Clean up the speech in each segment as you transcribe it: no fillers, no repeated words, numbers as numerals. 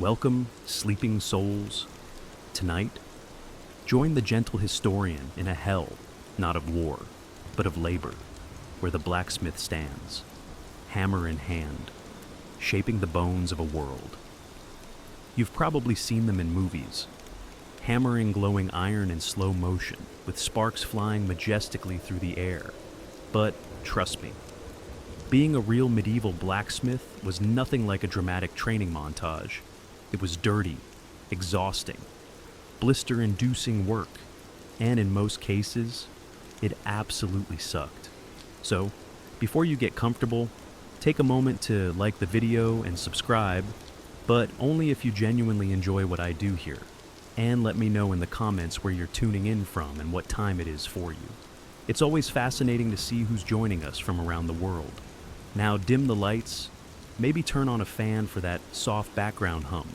Welcome, sleeping souls. Tonight, join the gentle historian in a hell, not of war, but of labor, where the blacksmith stands, hammer in hand, shaping the bones of a world. You've probably seen them in movies, hammering glowing iron in slow motion, with sparks flying majestically through the air. But trust me, being a real medieval blacksmith was nothing like a dramatic training montage. It was dirty, exhausting, blister-inducing work, and in most cases, it absolutely sucked. So, before you get comfortable, take a moment to like the video and subscribe, but only if you genuinely enjoy what I do here. And let me know in the comments where you're tuning in from and what time it is for you. It's always fascinating to see who's joining us from around the world. Now dim the lights, maybe turn on a fan for that soft background hum.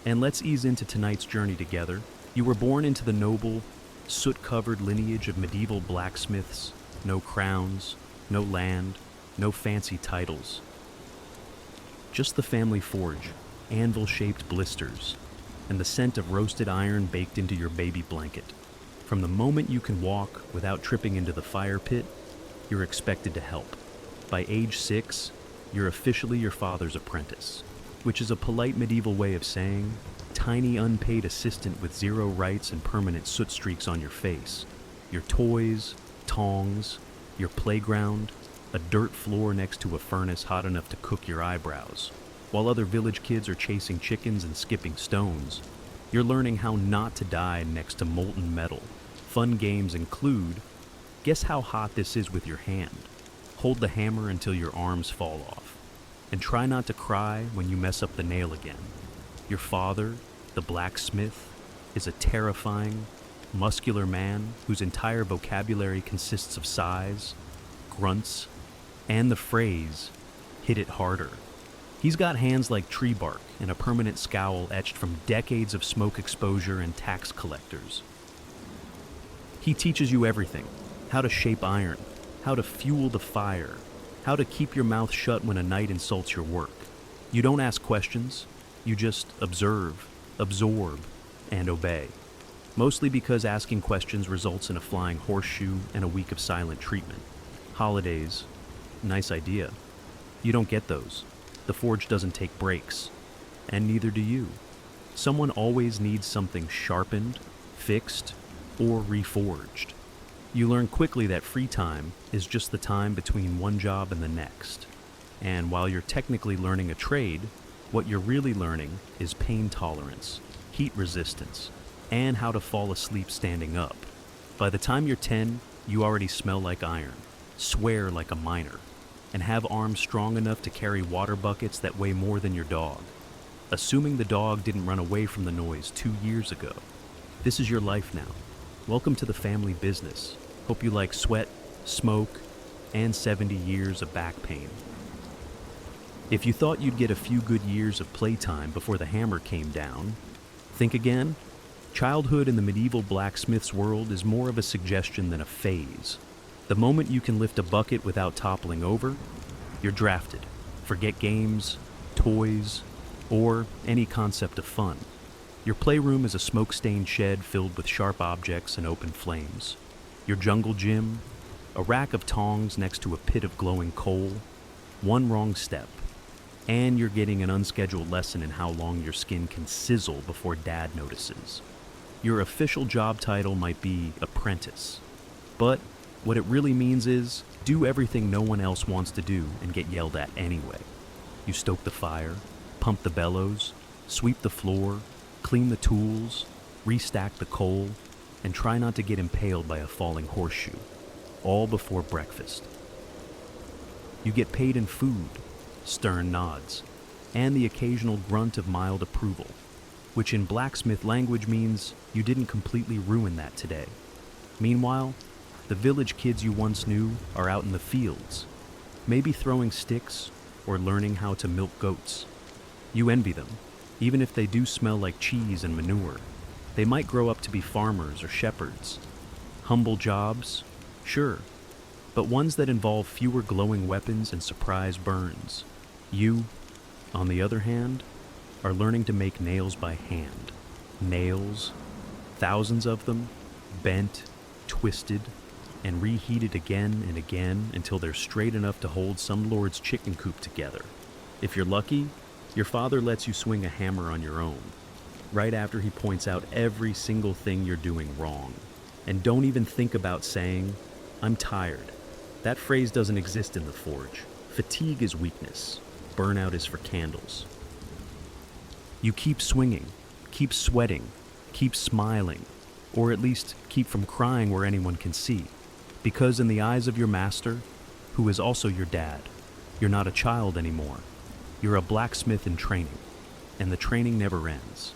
And let's ease into tonight's journey together. You were born into the noble, soot-covered lineage of medieval blacksmiths. No crowns, no land, no fancy titles. Just the family forge, anvil-shaped blisters, and the scent of roasted iron baked into your baby blanket. From the moment you can walk without tripping into the fire pit, you're expected to help. By age 6, you're officially your father's apprentice, which is a polite medieval way of saying tiny unpaid assistant with zero rights and permanent soot streaks on your face. Your toys, tongs, your playground, a dirt floor next to a furnace hot enough to cook your eyebrows. While other village kids are chasing chickens and skipping stones, you're learning how not to die next to molten metal. Fun games include, guess how hot this is with your hand. Hold the hammer until your arms fall off. And try not to cry when you mess up the nail again. Your father, the blacksmith, is a terrifying, muscular man whose entire vocabulary consists of sighs, grunts, and the phrase, "hit it harder." He's got hands like tree bark and a permanent scowl etched from decades of smoke exposure and tax collectors. He teaches you everything: how to shape iron, how to fuel the fire, how to keep your mouth shut when a knight insults your work. You don't ask questions, you just observe, absorb, and obey. Mostly because asking questions results in a flying horseshoe and a week of silent treatment. Holidays, nice idea. You don't get those. The forge doesn't take breaks, and neither do you. Someone always needs something sharpened, fixed, or reforged. You learn quickly that free time is just the time between one job and the next. And while you're technically learning a trade, what you're really learning is pain tolerance, heat resistance, and how to fall asleep standing up. By the time you're 10, you already smell like iron, swear like a miner, and have arms strong enough to carry water buckets that weigh more than your dog. Assuming the dog didn't run away from the noise 2 years ago. This is your life now. Welcome to the family business. Hope you like sweat, smoke, and 70 years of back pain. If you thought you'd get a few good years of playtime before the hammer came down, think again. Childhood in the medieval blacksmith's world is more of a suggestion than a phase. The moment you can lift a bucket without toppling over, you're drafted. Forget games, toys, or any concept of fun. Your playroom is a smoke-stained shed filled with sharp objects and open flames. Your jungle gym, a rack of tongs next to a pit of glowing coal, one wrong step, and you're getting an unscheduled lesson in how long your skin can sizzle before dad notices. Your official job title might be apprentice, but what it really means is do everything no one else wants to do and get yelled at anyway. You stoke the fire, pump the bellows, sweep the floor, clean the tools, restack the coal, and try not to get impaled by a falling horseshoe, all before breakfast. You get paid in food, stern nods, and the occasional grunt of mild approval, which in blacksmith language means you didn't completely ruin that today. Meanwhile, the village kids you once knew are out in the fields, maybe throwing sticks or learning how to milk goats. You envy them, even if they do smell like cheese and manure. They might grow up to be farmers or shepherds. Humble jobs, sure, but ones that involve fewer glowing weapons and surprise burns. You, on the other hand, are learning to make nails by hand. Nails, thousands of them, bent, twisted, and reheated again and again until they're straight enough to hold some lord's chicken coop together. If you're lucky, your father lets you swing a hammer on your own, right after he points out every single thing you're doing wrong. And don't even think about saying, "I'm tired." That phrase doesn't exist in the forge. Fatigue is weakness. Burnout is for candles. You keep swinging, keep sweating, keep smiling, or at least keep from crying where anyone can see. Because in the eyes of your master, who is also your dad, you're not a child anymore. You're a blacksmith in training, and the training never ends.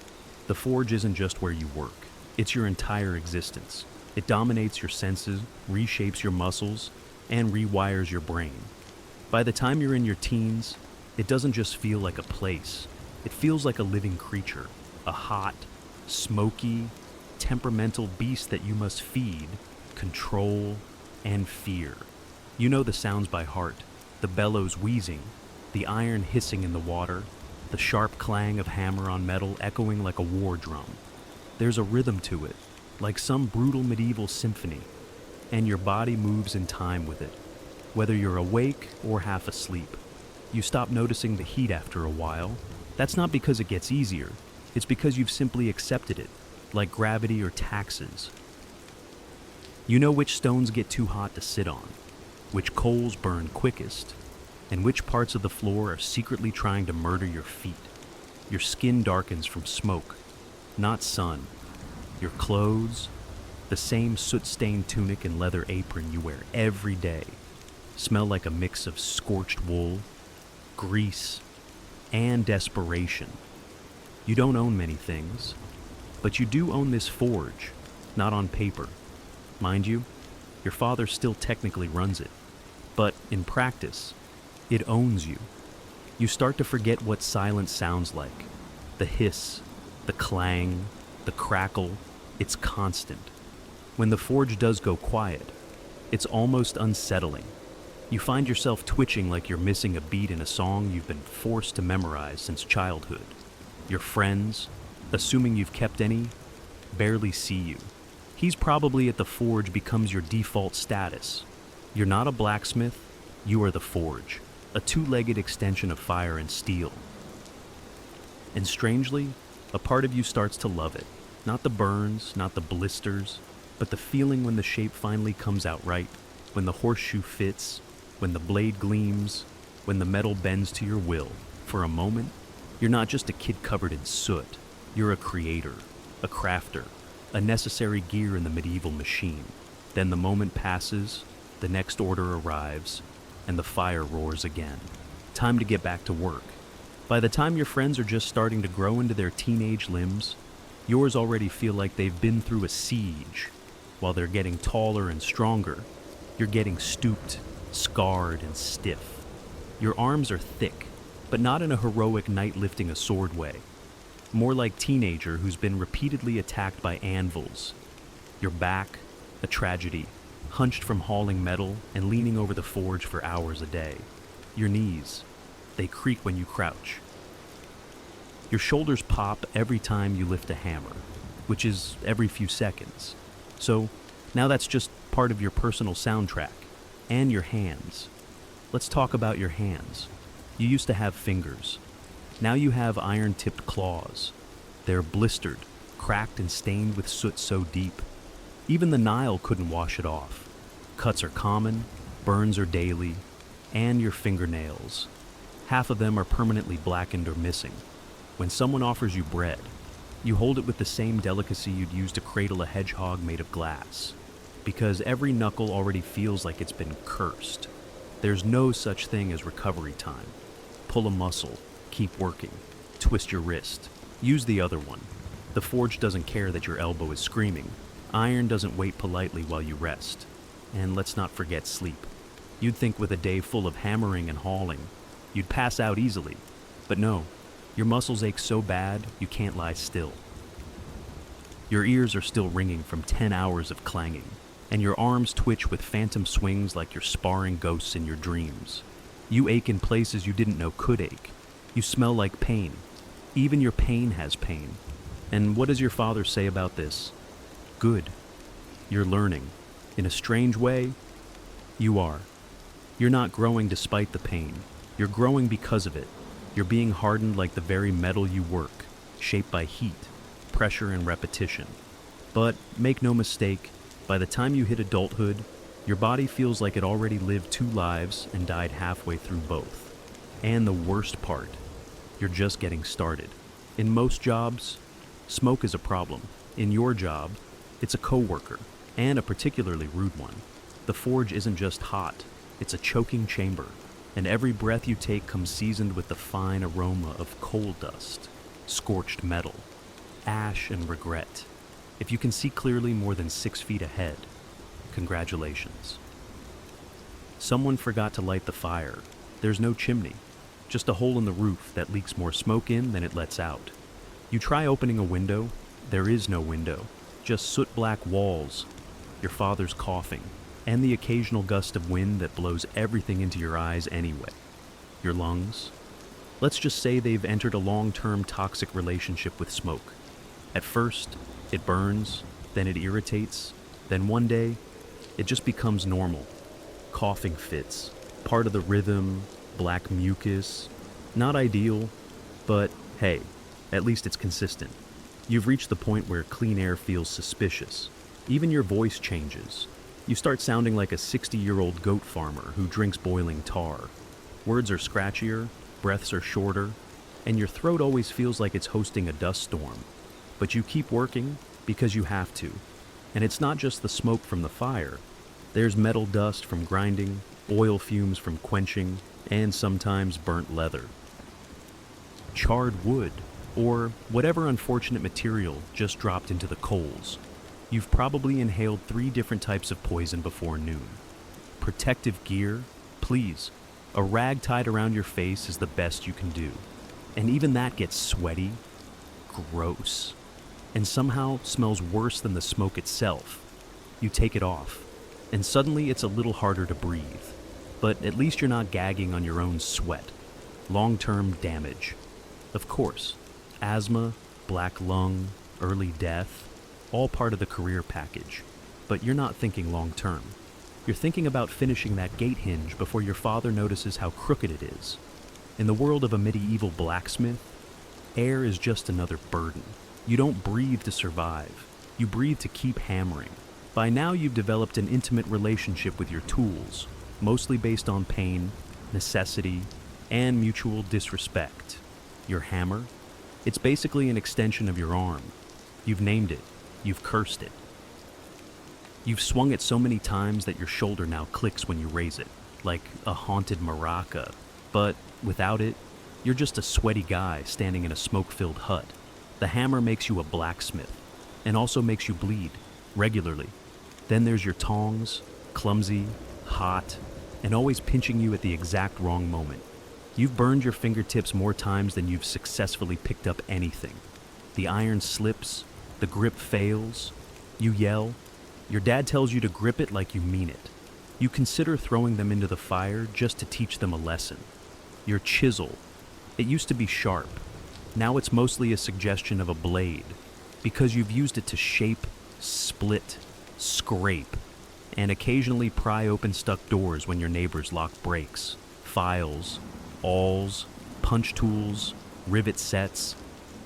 The forge isn't just where you work. It's your entire existence. It dominates your senses, reshapes your muscles, and rewires your brain. By the time you're in your teens, it doesn't just feel like a place. It feels like a living creature, a hot, smoky, temperamental beast that you must feed, control, and fear. You know the sounds by heart, the bellows wheezing, the iron hissing in the water, the sharp clang of hammer on metal echoing like a war drum. There's a rhythm to it, like some brutal medieval symphony, and your body moves in time with it. Whether you're awake or half asleep, you stop noticing the heat after a while. That's not because it gets easier, it's because you've simply accepted it, like gravity or taxes. You know which stones get too hot to sit on, which coals burn quickest, and which parts of the floor are secretly trying to murder your feet. Your skin darkens from smoke, not sun. Your clothes, the same soot-stained tunic and leather apron you wear every day, smell like a mix of scorched wool, grease, and desperation. You don't own many things, but you do own this forge, not on paper. Mind you, your father still technically runs it, but in practice, it owns you. You start to forget what silence sounds like. The hiss, the clang, the crackle, it's constant. When the forge does go quiet, it's almost unsettling. You find yourself twitching like you're missing a beat in a song you've been forced to memorize since childhood. Your friends, assuming you've kept any, barely see you. He's probably at the forge becomes your default status. You're not a blacksmith, you are the forge, a two-legged extension of fire and steel. And strangely, a part of you starts to love it. Not the burns, not the blisters, but the feeling when the shape finally comes out right, when the horseshoe fits, when the blade gleams, when the metal bends to your will. For a moment, you're not just a kid covered in soot. You're a creator, a crafter, a necessary gear in the medieval machine. Then the moment passes, the next order arrives, and the fire roars again. Time to get back to work. By the time your friends are just starting to grow into their teenage limbs, yours already feel like they've been through a siege. While they're getting taller and stronger, you're getting stooped, scarred, and stiff. Your arms are thick, but not in a heroic knight lifting a sword way. More like teenager who's been repeatedly attacked by anvils. Your back, a tragedy, hunched from hauling metal and leaning over the forge for hours a day. Your knees, they creak when you crouch. Your shoulders pop every time you lift a hammer, which is every few seconds. So now that's just part of your personal soundtrack. And your hands. Let's talk about your hands. You used to have fingers. Now you have iron-tipped claws. They're blistered, cracked and stained with soot so deep. Even the Nile couldn't wash it off. Cuts are common, burns are daily, and your fingernails. Half of them are permanently blackened or missing. When someone offers you bread, you hold it with the same delicacy you'd use to cradle a hedgehog made of glass. Because every knuckle already feels like it's been cursed. There's no such thing as recovery time. Pull a muscle, keep working, twist your wrist, use the other one. The forge doesn't care that your elbow is screaming. Iron doesn't wait politely while you rest. And let's not forget sleep. You'd think with a day full of hammering and hauling, you'd pass out easily. But no, your muscles ache so bad you can't lie still. Your ears are still ringing from 10 hours of clanging, and your arms twitch with phantom swings like you're sparring ghosts in your dreams. You ache in places you didn't know could ache. You smell like pain. Even your pain has pain. And what does your father say about this? Good. You're learning. In a strange way, you are. You're not growing despite the pain. You're growing because of it. You're being hardened like the very metal you work, shaped by heat, pressure, and repetition. But make no mistake, by the time you hit adulthood, your body feels like it already lived 2 lives and died halfway through both. And the worst part, you're just getting started. In most jobs, smoke is a problem. In your job, it's a coworker, and a particularly rude one. The forge isn't just hot, it's a choking chamber, and every breath you take comes seasoned with the fine aroma of coal dust, scorched metal, ash, and regret. If you can see clearly more than 6 feet ahead, congratulations. Someone forgot to light the fire. There's no chimney, just a hole in the roof that leaks more smoke in than it lets out. You try opening a window, there is no window, just soot-black walls, your father's coughing, and the occasional gust of wind that blows everything into your eyes anyway. Your lungs? Let's just say they've entered a long-term toxic relationship with smoke. At first, it burns, then it irritates, then one day, it just becomes normal. Coughing fits, part of the rhythm, black mucus. Not ideal, but hey, at least it's consistent. You've reached the point where clean air feels suspicious. Even your voice changes. You start sounding like a 60-year-old goat farmer who drinks boiling tar. Words are scratchier, breaths are shorter, and your throat always feels like it's hosting a dust storm. But you keep working because you have to. And it's not just the smoke from the fire. There's metal dust from grinding, oil fumes from quenching, and sometimes burnt leather. Charred wood, or whatever unfortunate material just dropped into the coals. You've probably inhaled 3 different types of poison before noon. Protective gear? Please. A rag tied around your face is the best you can do. And even that gets sweaty. Gross. And somehow smells worse than the smoke itself. You take it off, and suddenly it's a little harder to breathe. But at least you're not gagging on your own sweat. Long-term damage. Of course, asthma, black lung, early death, all part of the career package. But you're not thinking long-term. You're thinking about finishing that gate hinge before your father notices how crooked it is. In the world of a medieval blacksmith, air is just another burden. You don't breathe to survive. You breathe to keep hammering. By now you've developed an intimate relationship with your tools, mostly based on pain, necessity, and mutual disrespect. Your hammer? It's basically an extension of your arm. You've named it. You've cursed it. You've swung it so many times that your shoulder now clicks when you raise it, like a haunted maraca. But without it, you're just a sweaty guy standing in a smoke-filled hut. The hammer makes you a blacksmith, and also makes you bleed, regularly. Then there's your tongs, clumsy, hot, and always pinching you at the exact wrong moment. You've burned your fingertips more times than you've successfully picked up anything. The iron slips, the grip fails, you yell. Your dad tells you to grip it like you mean it. You consider throwing them into the fire just to teach them a lesson. Your chisel. It used to be sharp. Now it's mostly a suggestion of a blade, because you've used it to shape, split, scrape, and occasionally pry open stuck doors when your neighbors lock brakes, files, awls, punch tools, rivet sets.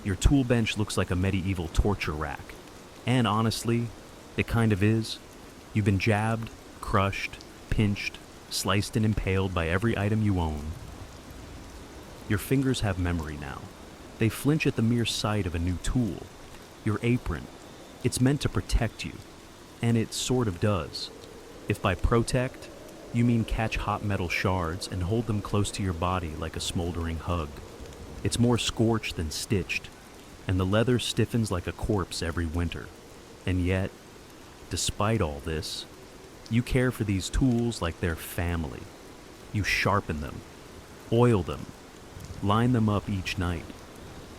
Your tool bench looks like a medieval torture rack. And honestly, it kind of is. You've been jabbed, crushed, pinched, sliced and impaled by every item you own. Your fingers have memory now. They flinch at the mere sight of a new tool. Your apron. It's meant to protect you. And it sort of does. If by protect, you mean catch hot metal shards and hold them close to your body like a smoldering hug. It's more scorched than stitched, and the leather stiffens like a corpse every winter. And yet, despite all this, you care for these tools like they're family. You sharpen them, oil them, line them up each night,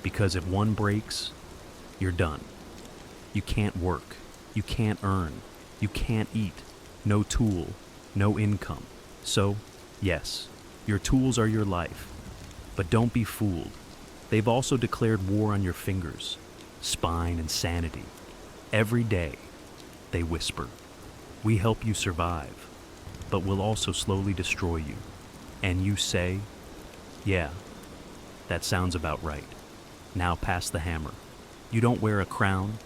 because if one breaks, you're done. You can't work, you can't earn, you can't eat, no tool, no income. So, yes, your tools are your life, but don't be fooled. They've also declared war on your fingers, spine, and sanity. Every day, they whisper, "We help you survive, but we'll also slowly destroy you." And you say, "Yeah, that sounds about right. Now pass the hammer." You don't wear a crown,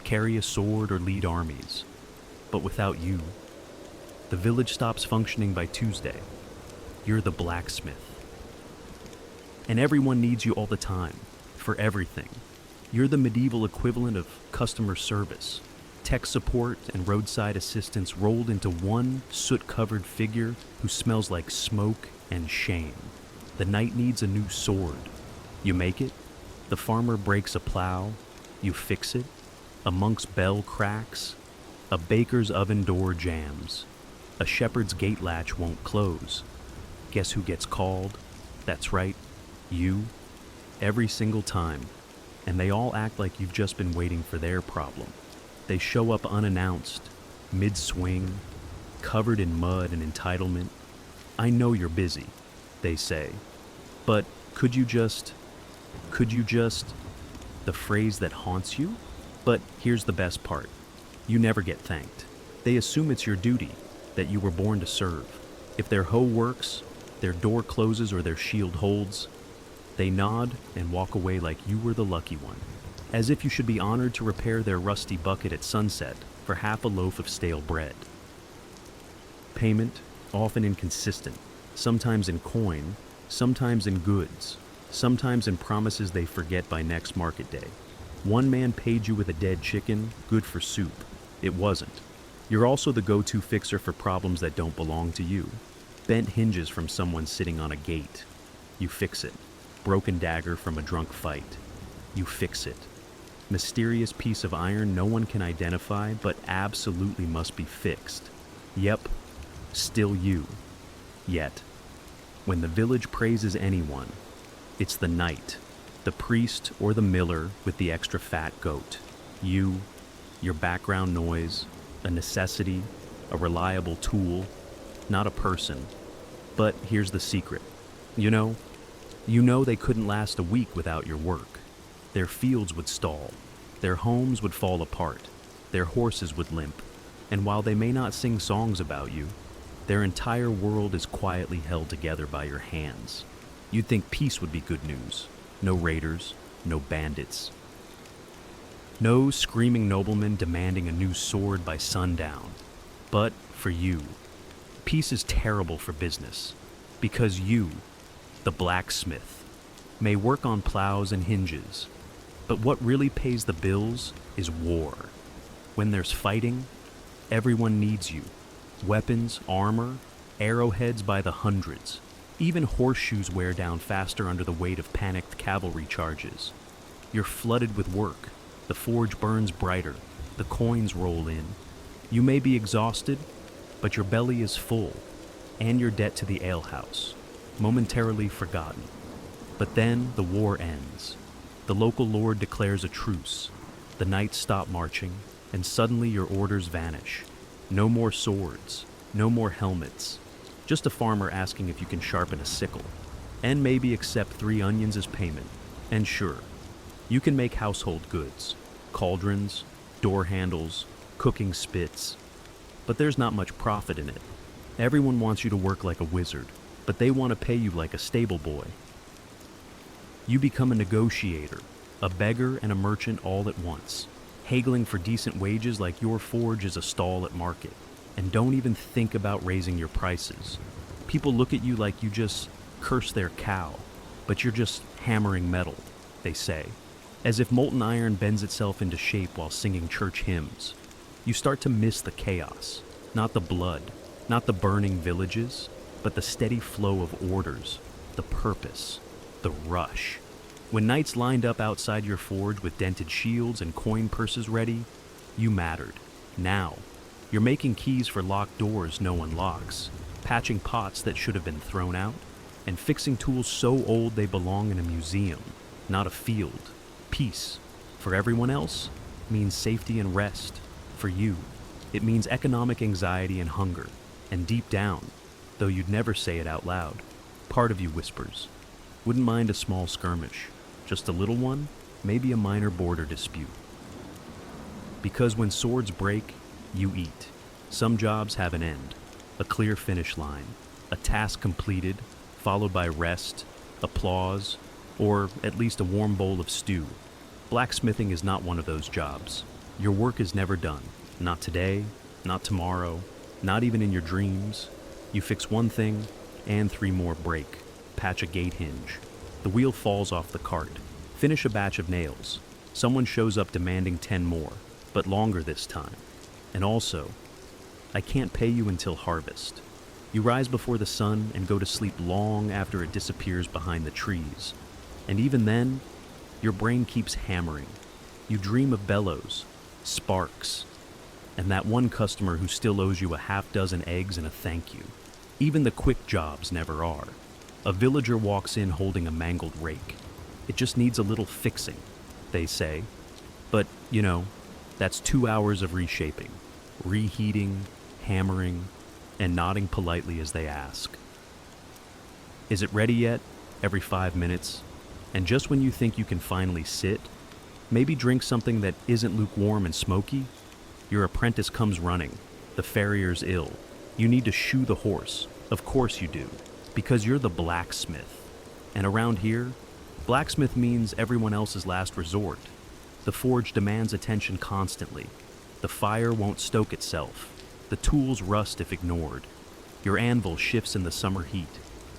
carry a sword, or lead armies. But without you, the village stops functioning by Tuesday. You're the blacksmith. And everyone needs you all the time, for everything. You're the medieval equivalent of customer service, tech support, and roadside assistance rolled into one soot-covered figure who smells like smoke and shame. The knight needs a new sword. You make it. The farmer breaks a plow. You fix it. A monk's bell cracks. A baker's oven door jams. A shepherd's gate latch won't close. Guess who gets called? That's right, you. Every single time. And they all act like you've just been waiting for their problem. They show up unannounced, mid-swing, covered in mud and entitlement. "I know you're busy," they say, "but could you just, the phrase that haunts you? But here's the best part. You never get thanked. They assume it's your duty, that you were born to serve. If their hoe works, their door closes, or their shield holds, they nod and walk away like you were the lucky one, as if you should be honored to repair their rusty bucket at sunset for half a loaf of stale bread. Payment, often inconsistent, sometimes in coin, sometimes in goods, sometimes in promises they forget by next market day. One man paid you with a dead chicken, good for soup. It wasn't. You're also the go-to fixer for problems that don't belong to you. Bent hinges from someone sitting on a gate. You fix it. Broken dagger from a drunk fight. You fix it. Mysterious piece of iron no one can identify, but absolutely must be fixed. Yep, still you. Yet, when the village praises anyone, it's the knight, the priest, or the miller with the extra fat goat. You, your background noise, a necessity, a reliable tool, not a person. But here's the secret. You know they couldn't last a week without your work. Their fields would stall, their homes would fall apart, their horses would limp, and while they may not sing songs about you, their entire world is quietly held together by your hands. You'd think peace would be good news. No raiders, no bandits. No screaming noblemen demanding a new sword by sundown. But for you, peace is terrible for business, because you, the blacksmith, may work on plows and hinges, but what really pays the bills is war. When there's fighting, everyone needs you. Weapons, armor, arrowheads by the hundreds. Even horseshoes wear down faster under the weight of panicked cavalry charges. You're flooded with work. The forge burns brighter. The coins roll in. You may be exhausted, but your belly is full, and your debt to the alehouse, momentarily forgotten. But then the war ends. The local lord declares a truce. The knights stop marching, and suddenly your orders vanish. No more swords, no more helmets. Just a farmer asking if you can sharpen a sickle, and maybe accept 3 onions as payment. And sure, you can make household goods, cauldrons, door handles, cooking spits, but there's not much profit in it. Everyone wants you to work like a wizard, but they want to pay you like a stable boy. You become a negotiator, a beggar and a merchant all at once, haggling for decent wages like your forge is a stall at market. And don't even think about raising your prices. People look at you like you just curse their cow, but you're just hammering metal, they say, as if molten iron bends itself into shape while singing church hymns. You start to miss the chaos, not the blood, not the burning villages, but the steady flow of orders, the purpose, the rush. When knights lined up outside your forge with dented shields and coin purses ready, you mattered. Now, you're making keys for locked doors no one locks, patching pots that should have been thrown out, and fixing tools so old they belong in a museum, not a field. Peace, for everyone else, means safety and rest. For you, it means economic anxiety and hunger. And deep down, though you'd never say it out loud, part of you whispers, "Wouldn't mind a small skirmish. Just a little one, maybe a minor border dispute. Because when swords break, you eat. Some jobs have an end, a clear finish line, a task completed, followed by rest, applause, or at least a warm bowl of stew. Blacksmithing is not one of those jobs. Your work is never done. Not today, not tomorrow, not even in your dreams. You fix one thing, and 3 more break. Patch a gate hinge. The wheel falls off the cart. Finish a batch of nails. Someone shows up demanding 10 more, but longer this time. And also, I can't pay you until harvest. You rise before the sun and go to sleep long after it disappears behind the trees. And even then, your brain keeps hammering. You dream of bellows, sparks, and that one customer who still owes you a half-dozen eggs and a thank you. Even the quick jobs never are. A villager walks in holding a mangled rake. It just needs a little fixing, they say. But, that's 2 hours of reshaping, reheating, hammering, and nodding politely as they ask. Is it ready yet? Every 5 minutes. And just when you think you can finally sit, maybe drink something that isn't lukewarm and smoky, your apprentice comes running. The farrier's ill. You need to shoe the horse. Of course you do, because you're the blacksmith. And around here, blacksmith means everyone else's last resort. The forge demands attention constantly. The fire won't stoke itself. The tools rust if ignored. Your anvil shifts in the summer heat.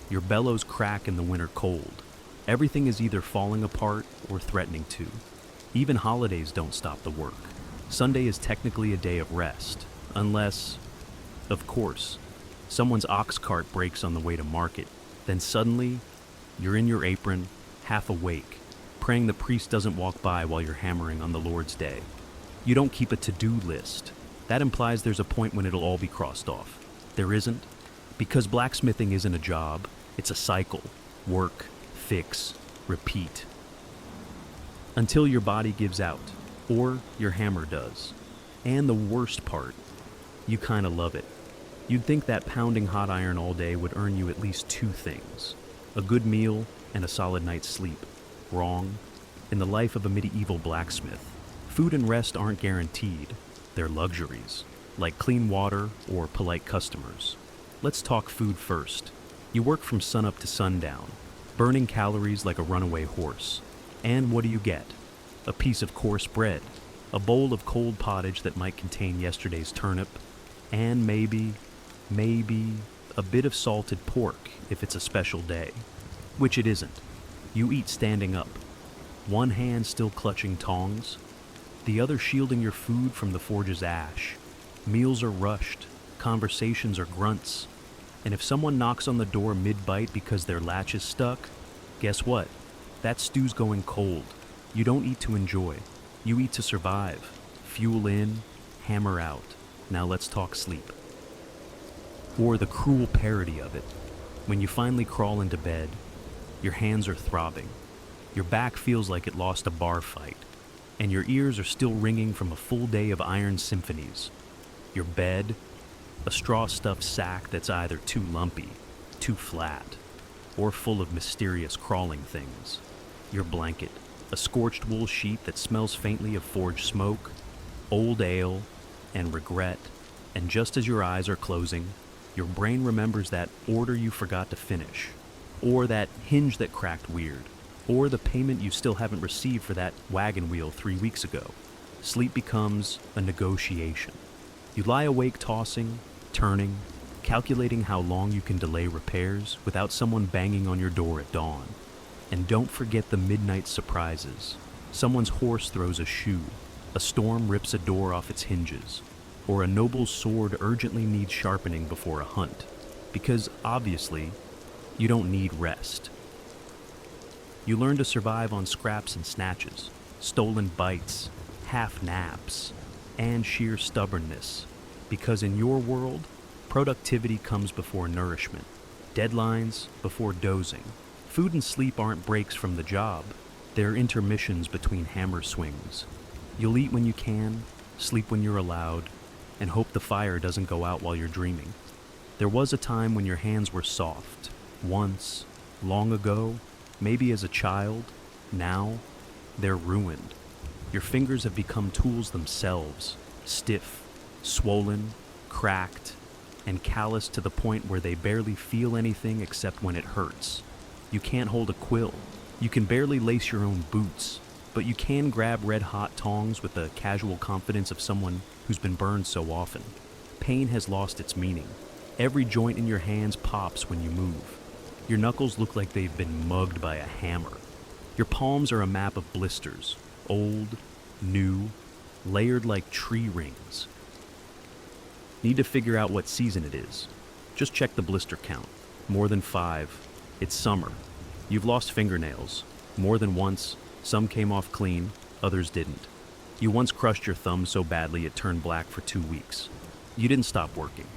Your bellows crack in the winter cold. Everything is either falling apart or threatening to. Even holidays don't stop the work. Sunday is technically a day of rest, unless, of course, someone's ox cart breaks on the way to market. Then suddenly, you're in your apron, half awake, praying the priest doesn't walk by while you're hammering on the Lord's day. You don't keep a to-do list. That implies there's a point when it'll all be crossed off. There isn't, because blacksmithing isn't a job, it's a cycle. Work, fix, repeat. Until your body gives out, or your hammer does. And the worst part, you kinda love it. You'd think that pounding hot iron all day would earn you at least 2 things: a good meal and a solid night's sleep. Wrong. In the life of a medieval blacksmith, food and rest aren't guaranteed. They're luxuries, like clean water or polite customers. Let's talk food first. You work from sunup to sundown, burning calories like a runaway horse. And what do you get? A piece of coarse bread, a bowl of cold pottage that might contain yesterday's turnip, and maybe a bit of salted pork if it's a special day, which it isn't. You eat standing up, one hand still clutching tongs, the other shielding your food from the forge's ash. Meals are rushed, conversations are grunts, and if someone knocks on the door mid-bite because their latch is stuck, guess what? That stew's going cold. You don't eat to enjoy. You eat to survive. Fuel in, hammer out. Now let's talk sleep. Or the cruel parody of it. When you finally crawl into bed, your hands are throbbing. Your back feels like it lost a bar fight. And your ears are still ringing from a full day of iron symphonies. Your bed, a straw-stuffed sack that's either too lumpy, too flat, or full of mysterious crawling things. Your blanket, a scorched wool sheet that smells faintly of forge smoke, old ale, and regret. And just as your eyes are closing, your brain remembers that order you forgot to finish, or that hinge that cracked weird, or the payment you still haven't received for that wagon wheel 3 weeks ago. Sleep becomes a negotiation. You lie awake tossing, turning, calculating how long you can delay repairs without someone banging on your door at dawn. And don't forget the midnight surprises. Someone's horse throws a shoe, a storm rips a door off its hinges, or a noble's sword urgently needs sharpening before a hunt. Because obviously, you don't need rest. You learn to survive on scraps and snatches, stolen bites, half naps, and sheer stubbornness. Because in your world, productivity comes before nourishment, deadlines before dozing. Food and sleep aren't breaks from the job, they're intermissions between hammer swings. You'll eat when you can, sleep when you're allowed, and hope the fire doesn't go out while you're dreaming. There was a time when your hands were soft. Once, long ago, maybe as a child, Now, they're ruined. Your fingers have become tools themselves, stiff, swollen, cracked, and calloused to the point where they barely feel anything except when it hurts. You can't hold a quill. You can barely lace your own boots, but you can grab red-hot tongs with the casual confidence of someone who's been burned so often. Pain has lost its meaning. Every joint in your hands pops when you move. Your knuckles look like they've been mugged by a hammer. Your palms are a map of blisters, old, new, layered like tree rings. Need to figure out what season it is. Just check the blister count. More than 5. It's summer. You've lost fingernails. More than once, some came off clean, others didn't. You once crushed your thumb so badly it turned black for 2 weeks. You didn't stop working.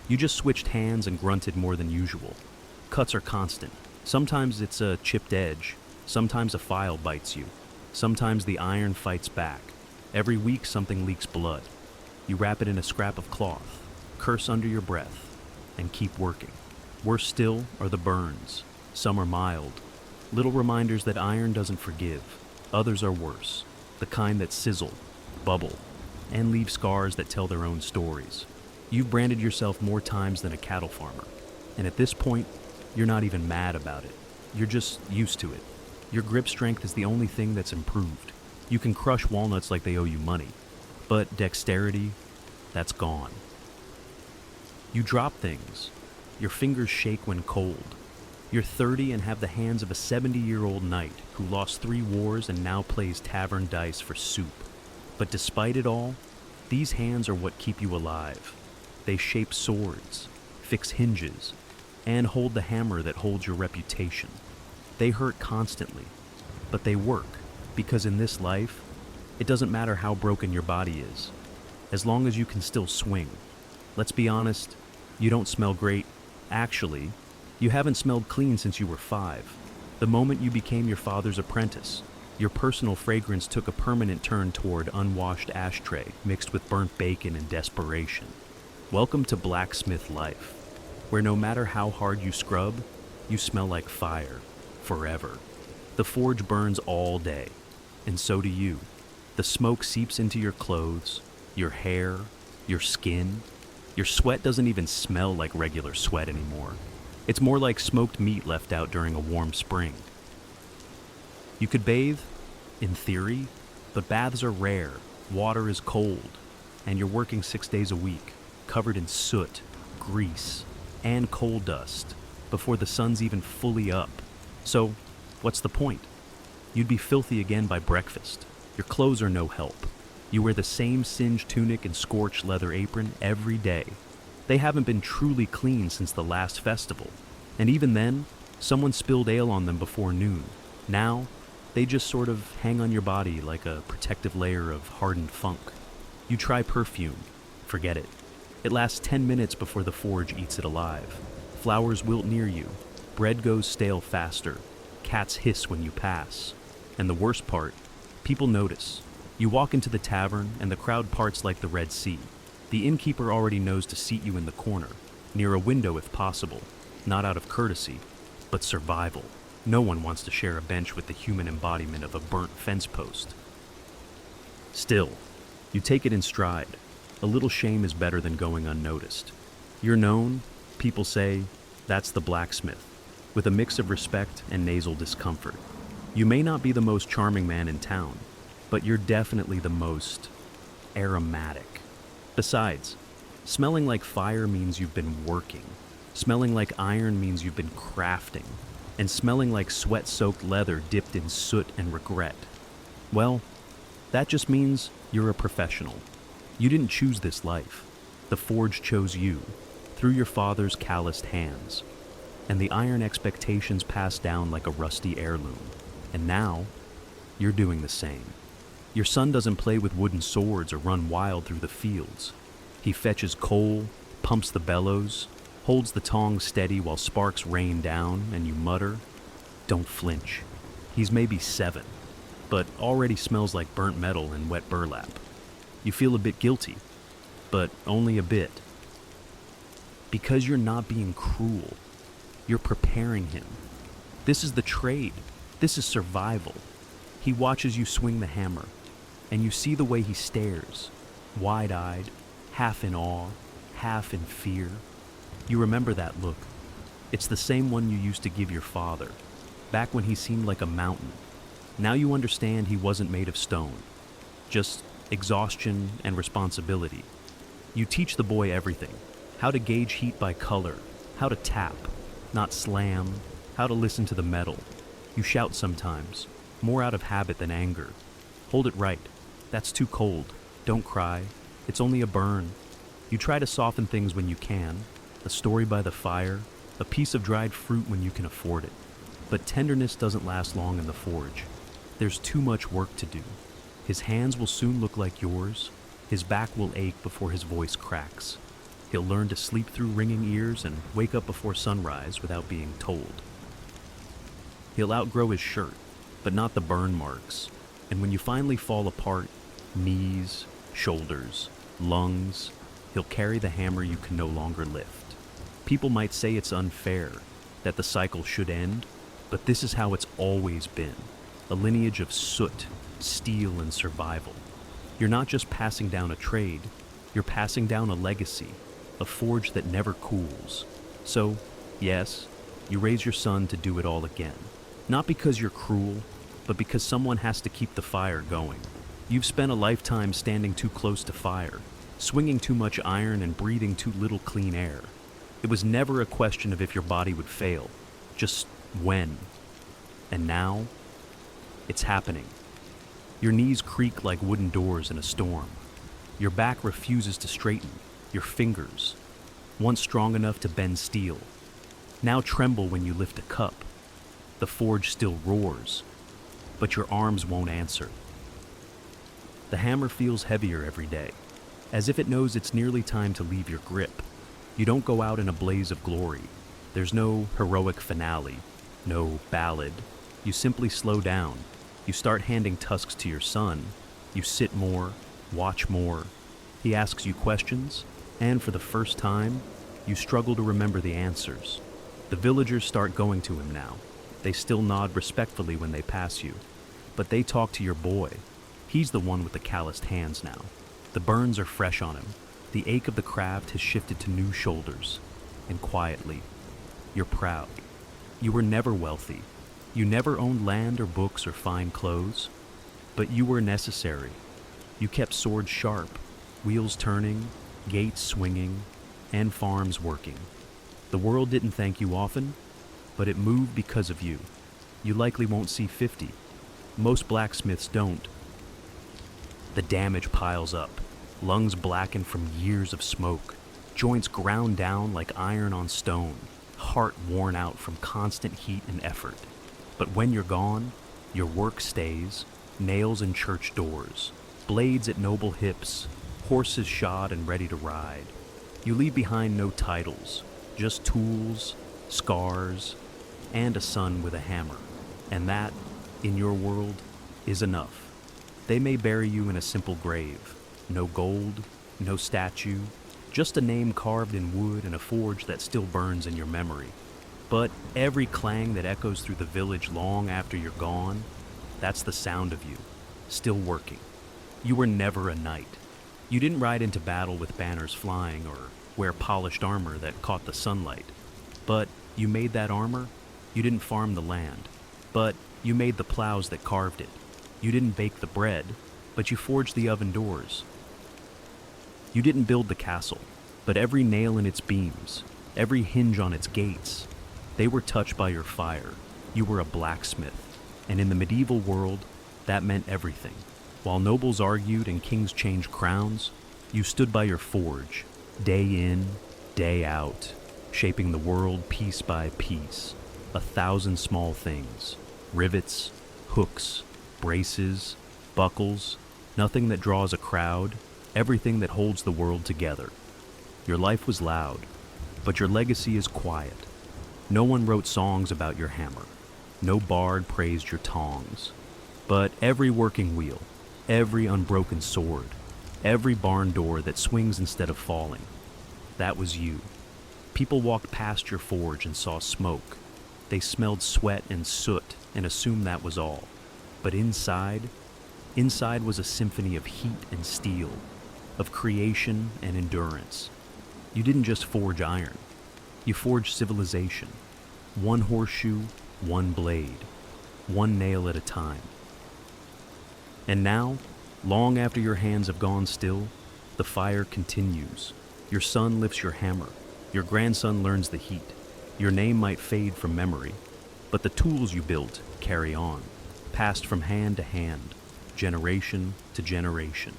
You just switched hands and grunted more than usual. Cuts are constant. Sometimes it's a chipped edge. Sometimes a file bites you. Sometimes the iron fights back. Every week something leaks blood. You wrap it in a scrap of cloth, curse under your breath, and keep working. Worse still are the burns. Some are mild. Little reminders that iron doesn't forgive. Others are worse. The kind that sizzle, bubble, and leave scars that tell their own stories. You've branded yourself more times than a cattle farmer. And at this point, you're not even mad about it. You're just used to it. Your grip strength is the only thing that's improved. You can crush walnuts like they owe you money. But dexterity, that's gone. You drop things. Your fingers shake when cold. You're 30 and have the hands of a 70-year-old knight who lost 3 wars and now plays tavern dice for soup. But despite it all, these hands are what keep you alive. They shape swords, fix hinges, and hold the hammer that holds your reputation. They hurt constantly, but they work, because in this life, it doesn't matter how broken your body is, as long as you can still swing. Let's be honest, you don't smell great. Actually, you haven't smelled clean since you were 5. The moment you became your father's apprentice, your personal fragrance took a permanent turn toward unwashed ashtray mixed with burnt bacon and desperation. Welcome to blacksmith life, where no matter how hard you scrub, you smell like fire, forever. The forge burns all day, and so do you. The smoke seeps into your clothes, your hair, your skin. Your sweat doesn't even smell like regular sweat anymore. It's more like smoked meat left out during a warm spring. You could bathe, in theory, but baths are rare, water is cold, and you're working 6 days a week, covered in soot, grease, and coal dust, before the sun's even fully up. So, what's the point? You'd be filthy again by breakfast. Your clothes are no help. You wear the same singed tunic and scorched leather apron every day. They haven't been truly clean since the last festival. And even then, someone spilled ale on them before noon. Now, they just sort of hang on your body like a protective layer of hardened funk. You try perfume. Forget it. It lasts 10 minutes before the forge eats it alive. Flowers wilt near you. Bread goes stale faster. Cats hiss when you pass. And the worst part, people notice. You walk into the tavern, and the crowd parts like the Red Sea. The innkeeper already knows to seat you in the corner, near a window if possible, not out of courtesy, but survival. No one wants to share a bench with the human embodiment of a burnt fence post. Still, you take it in stride. A little shame is better than going unnoticed. You're known, people say, that's the blacksmith, with a mix of respect and nasal discomfort. You may not be the most charming man in town, but you're definitely the most aromatic. Besides, smelling like fire means you've been working. Smelling like iron means you've been crafting. And smelling like sweat-soaked leather dipped in soot and regret. Well, that just means you're a professional. You didn't choose this life. The forge chose you, through your father's calloused hands. And the iron expectations passed down like a rusty heirloom. And now, you're doing the same. Your son doesn't play with wooden swords or run wild through the fields. He fetches coal, pumps the bellows, holds the tongs steady while sparks rain down, and you mutter, "Don't flinch." He's maybe 7, but already smells like burnt metal and wet burlap. You feel a bit guilty, but only a bit. Because you're not being cruel. You're preparing him. This is the trade. This is survival. He watches you swing the hammer, and you see the way he stares, wide-eyed, half in awe, half in fear. You remember that look. It's the same one you used to give your father, back when he seemed like a mountain. Now you understand he wasn't made of stone, just exhaustion and responsibility. You teach the boy everything: how to gauge heat by color, how to tap, not slam, how to listen to the metal. You shout sometimes, more out of habit than anger. Hold it right. That's too cold. Don't cry. It's only a burn. You try to soften things when you can. A story by the fire, a piece of dried fruit when you can afford it. But tenderness doesn't last long in the forge. There's too much work to do. His hands will soon look like yours. His back will ache before his voice cracks. He'll learn to sleep through ringing ears and wake up before sunrise without being told. He'll outgrow his shirt, but not the burn marks. And when you finally fall apart, knees, shoulders, lungs, he'll carry the hammer you can no longer lift. People might say it's unfair, that the cycle should end, but this is how it's always been. A lineage of soot, steel, and survival. You're not just passing down a trade, you're passing down a legacy, a forge that never cools. So, yes, you raise your son to do it all again. Not because you're cruel, but because someone has to keep the fire going. You've spent a lifetime standing too close to fire, swinging too much iron and breathing too little clean air. It was never a question of if your body would fail, just when. And now, it's happening. Your knees creak like wooden doors in a storm. Your back refuses to straighten. Your fingers, once strong enough to bend steel, now tremble when you lift a cup. The forge still roars, but your arms won't answer. The hammer feels heavier every day, as if it knows it's nearly time to leave your grip. You don't go out in a blaze of glory. There's no heroic finale, no ballad. You simply slow down. You start handing tusks to your son. You sit more, watch more. He asks you questions, and for the first time, you struggle to remember the answers. The villagers start going to him now. They still nod respectfully when they pass you, but they talk to your boy. He's the one with the calloused hands now. The burns are fresh on him. The ache of the craft has shifted to new shoulders. And quietly, you're proud. You were never wealthy. You never owned land or books or fine clothes. But you were necessary. You kept swords sharp, wheels turning, gates swinging, and farms working. The world didn't thank you often, but it moved because of you. You likely won't see 50. Most blacksmiths don't. The damage piles up. Lungs blacken from years of smoke. Joints ground down like iron on stone. Heart worn out from constant heat and effort. But when you're gone, your work stays. Nails in church doors. Blades at noble hips. Horses shod and ready to ride. You leave behind no titles. Just tools, scars, and a son with a hammer. And that, in your world, is enough. They may bury you in a simple grave. No gold, no statue, just a name carved in wood and a forge that still burns in your memory. But every clang that echoes through the village long after you're gone, that's the sound of you, still working. You were never a knight. You didn't ride into battle with banners flying or wear polished armor that caught the sunlight. But you made that armor. You didn't farm the land, but you made the plows that carved it. You didn't bake the bread, but you forged the oven doors. You didn't build the castle, but every nail in its beams, every hinge on its gates, they were touched by your fire. You were a blacksmith, and in the medieval world, that meant everything. While nobles argued and kings changed crowns, you stood by your forge, day in, day out, shaping the world piece by piece. 1,000 small things, rivets, hooks, braces, buckles, nothing that draws a crowd, everything that holds the world together. Your life was loud, but your legacy is quiet. No one wrote songs about your hammer. No bard praised your tongs. But every working wheel, every unbroken sword, every barn door that swings instead of falling, that was you. People walked past your forge and saw smoke. They smelled sweat and soot and assumed that was all. But inside was a symphony of heat and steel, of creation and endurance. You didn't just forge iron, you forged civilization. One horseshoe, one blade, one nail at a time. And now, long after your hands have gone still, the fire continues. Your son lifts your hammer, your grandson learns the heat. Your name might fade from memory, but the tools you built carry on, passed from hand to hand, generation to generation.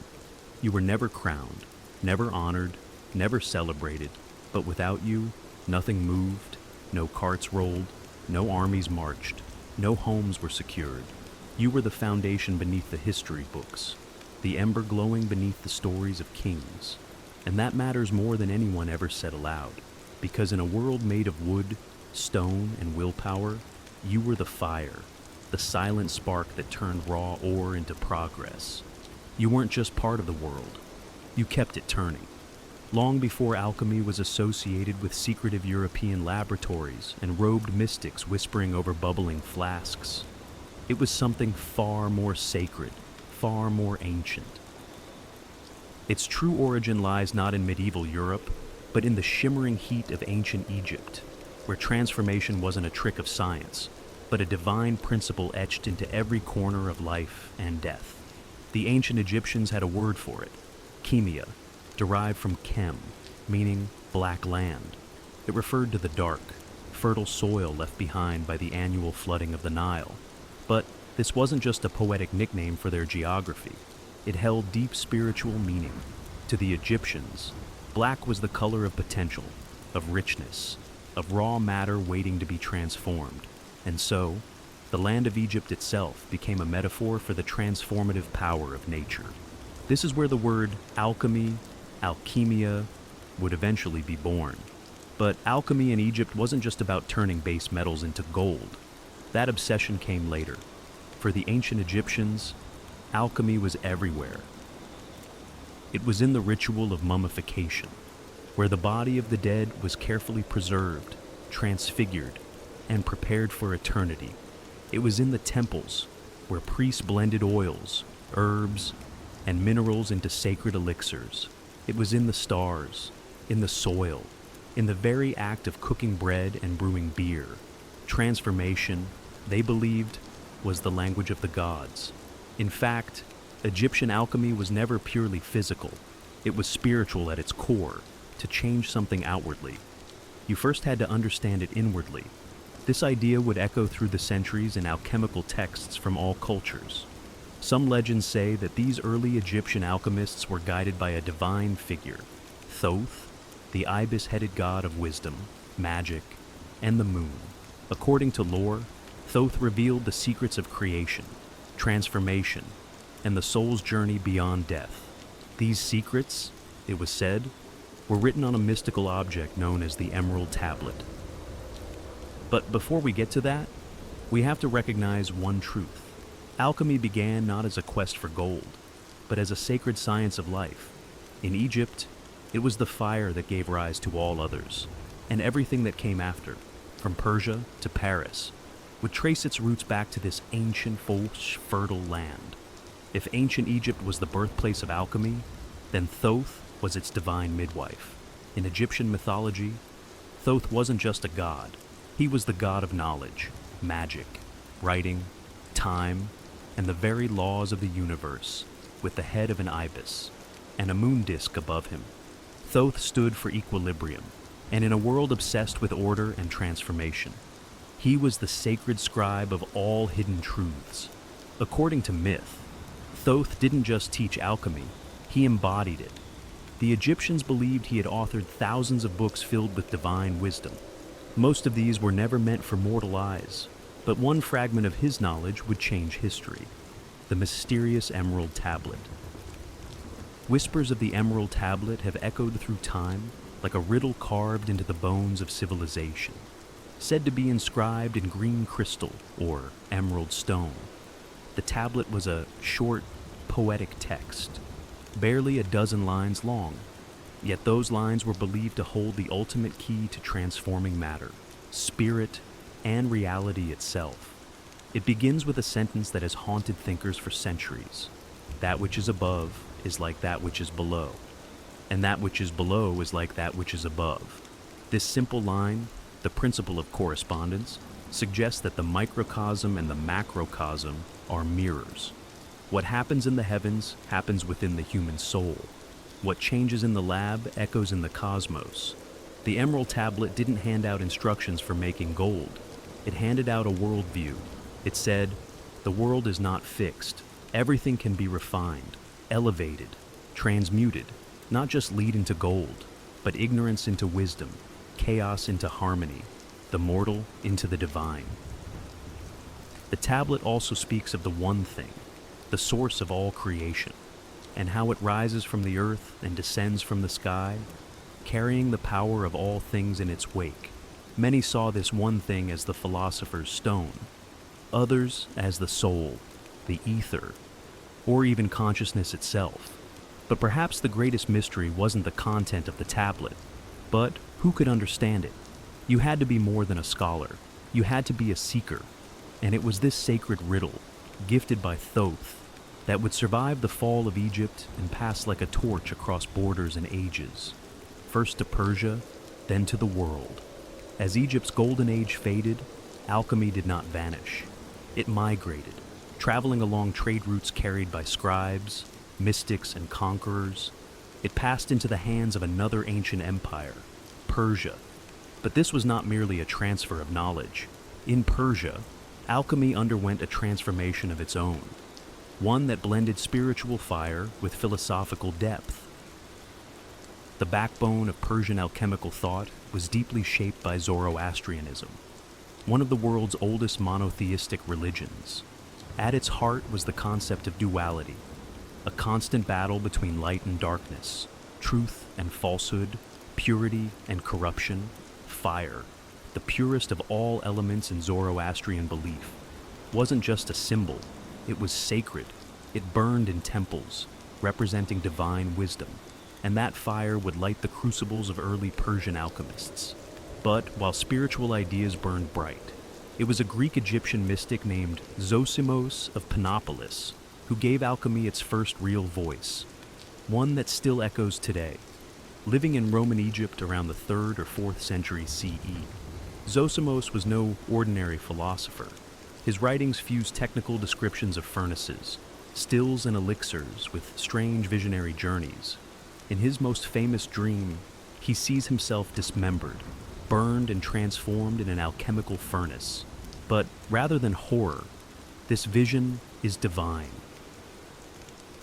You were never crowned, never honored, never celebrated, but without you, nothing moved, no carts rolled, no armies marched, no homes were secured. You were the foundation beneath the history books, the ember glowing beneath the stories of kings. And that matters more than anyone ever said aloud, because in a world made of wood, stone, and willpower, you were the fire, the silent spark that turned raw ore into progress. You weren't just part of the world, you kept it turning. Long before alchemy was associated with secretive European laboratories and robed mystics whispering over bubbling flasks, it was something far more sacred, far more ancient. Its true origin lies not in medieval Europe, but in the shimmering heat of ancient Egypt, where transformation wasn't a trick of science, but a divine principle etched into every corner of life and death. The ancient Egyptians had a word for it, chemia, derived from chem, meaning black land. It referred to the dark, fertile soil left behind by the annual flooding of the Nile. But this wasn't just a poetic nickname for their geography. It held deep spiritual meaning. To the Egyptians, black was the color of potential, of richness, of raw matter waiting to be transformed. And so, the land of Egypt itself became a metaphor for the transformative power of nature. This is where the word alchemy, alchemia, would eventually be born. But alchemy in Egypt wasn't just about turning base metals into gold. That obsession came later. For the ancient Egyptians, alchemy was everywhere. It was in the ritual of mummification, where the body of the dead was carefully preserved, transfigured, and prepared for eternity. It was in the temples, where priests blended oils, herbs, and minerals into sacred elixirs. It was in the stars, in the soil, in the very act of cooking bread and brewing beer. Transformation, they believed, was the language of the gods. In fact, Egyptian alchemy was never purely physical. It was spiritual at its core, to change something outwardly. You first had to understand it inwardly. This idea would echo through the centuries in alchemical texts from all cultures. Some legends say that these early Egyptian alchemists were guided by a divine figure, Thoth, the ibis-headed god of wisdom, magic, and the moon. According to lore, Thoth revealed the secrets of creation, transformation, and the soul's journey beyond death. These secrets, it was said, were written on a mystical object known as the Emerald Tablet. But before we get to that, we have to recognize one truth. Alchemy began not as a quest for gold, but as a sacred science of life. In Egypt, it was the fire that gave rise to all others, and everything that came after, from Persia to Paris, would trace its roots back to this ancient, fertile land. If ancient Egypt was the birthplace of alchemy, then Thoth was its divine midwife. In Egyptian mythology, Thoth wasn't just a god. He was the god of knowledge, magic, writing, time, and the very laws of the universe, with the head of an ibis and a moon disk above him. Thoth stood for equilibrium, and in a world obsessed with order and transformation, he was the sacred scribe of all hidden truths. According to myth, Thoth didn't just teach alchemy, he embodied it. The Egyptians believed he had authored thousands of books filled with divine wisdom. Most of these were never meant for mortal eyes, but one fragment of his knowledge would change history: the mysterious Emerald Tablet. Whispers of the Emerald Tablet have echoed through time like a riddle carved into the bones of civilization, said to be inscribed in green crystal or emerald stone. The tablet was a short, poetic text, barely a dozen lines long, yet those lines were believed to hold the ultimate key to transforming matter, spirit, and reality itself. It begins with a sentence that has haunted thinkers for centuries. That which is above is like that which is below, and that which is below is like that which is above. This simple line, the principle of correspondence, suggests that the microcosm and the macrocosm are mirrors. What happens in the heavens happens within the human soul. What changes in the lab echoes in the cosmos. The Emerald Tablet didn't hand out instructions for making gold. It handed out a worldview. It said, "The world is not fixed. Everything can be refined, elevated, transmuted, not just lead into gold, but ignorance into wisdom, chaos into harmony, the mortal into the divine." The tablet also speaks of the one thing, the source of all creation, and how it rises from the earth and descends from the sky, carrying the power of all things in its wake. Many saw this one thing as the philosopher's stone, others as the soul, the ether, or even consciousness itself. But perhaps the greatest mystery wasn't the content of the tablet, but who could understand it? You had to be more than a scholar. You had to be a seeker. And it was this sacred riddle, gifted by Thoth, that would survive the fall of Egypt and pass like a torch across borders and ages. First to Persia, then to the world. As Egypt's golden age faded, alchemy did not vanish. It migrated, traveling along trade routes carried by scribes, mystics, and conquerors. It passed into the hands of another ancient empire, Persia. But this was not merely a transfer of knowledge. In Persia, alchemy underwent a transformation of its own, one that blended spiritual fire with philosophical depth. The backbone of Persian alchemical thought was deeply shaped by Zoroastrianism, one of the world's oldest monotheistic religions. At its heart was the concept of duality, a constant battle between light and darkness, truth and falsehood, purity and corruption. Fire, the purest of all elements in Zoroastrian belief, wasn't just a symbol, it was sacred. It burned in temples, representing divine wisdom, and that fire would light the crucibles of early Persian alchemists. But while spiritual ideas burned bright, it was a Greek-Egyptian mystic named Zosimos of Panopolis who gave alchemy its first real voice, one that still echoes today. Living in Roman Egypt around the 3rd or 4th century CE, Zosimos was no ordinary philosopher. His writings fused technical descriptions of furnaces, stills and elixirs with strange visionary journeys. In his most famous dream, he sees himself dismembered, burned and transformed in an alchemical furnace. But rather than horror, this vision is divine.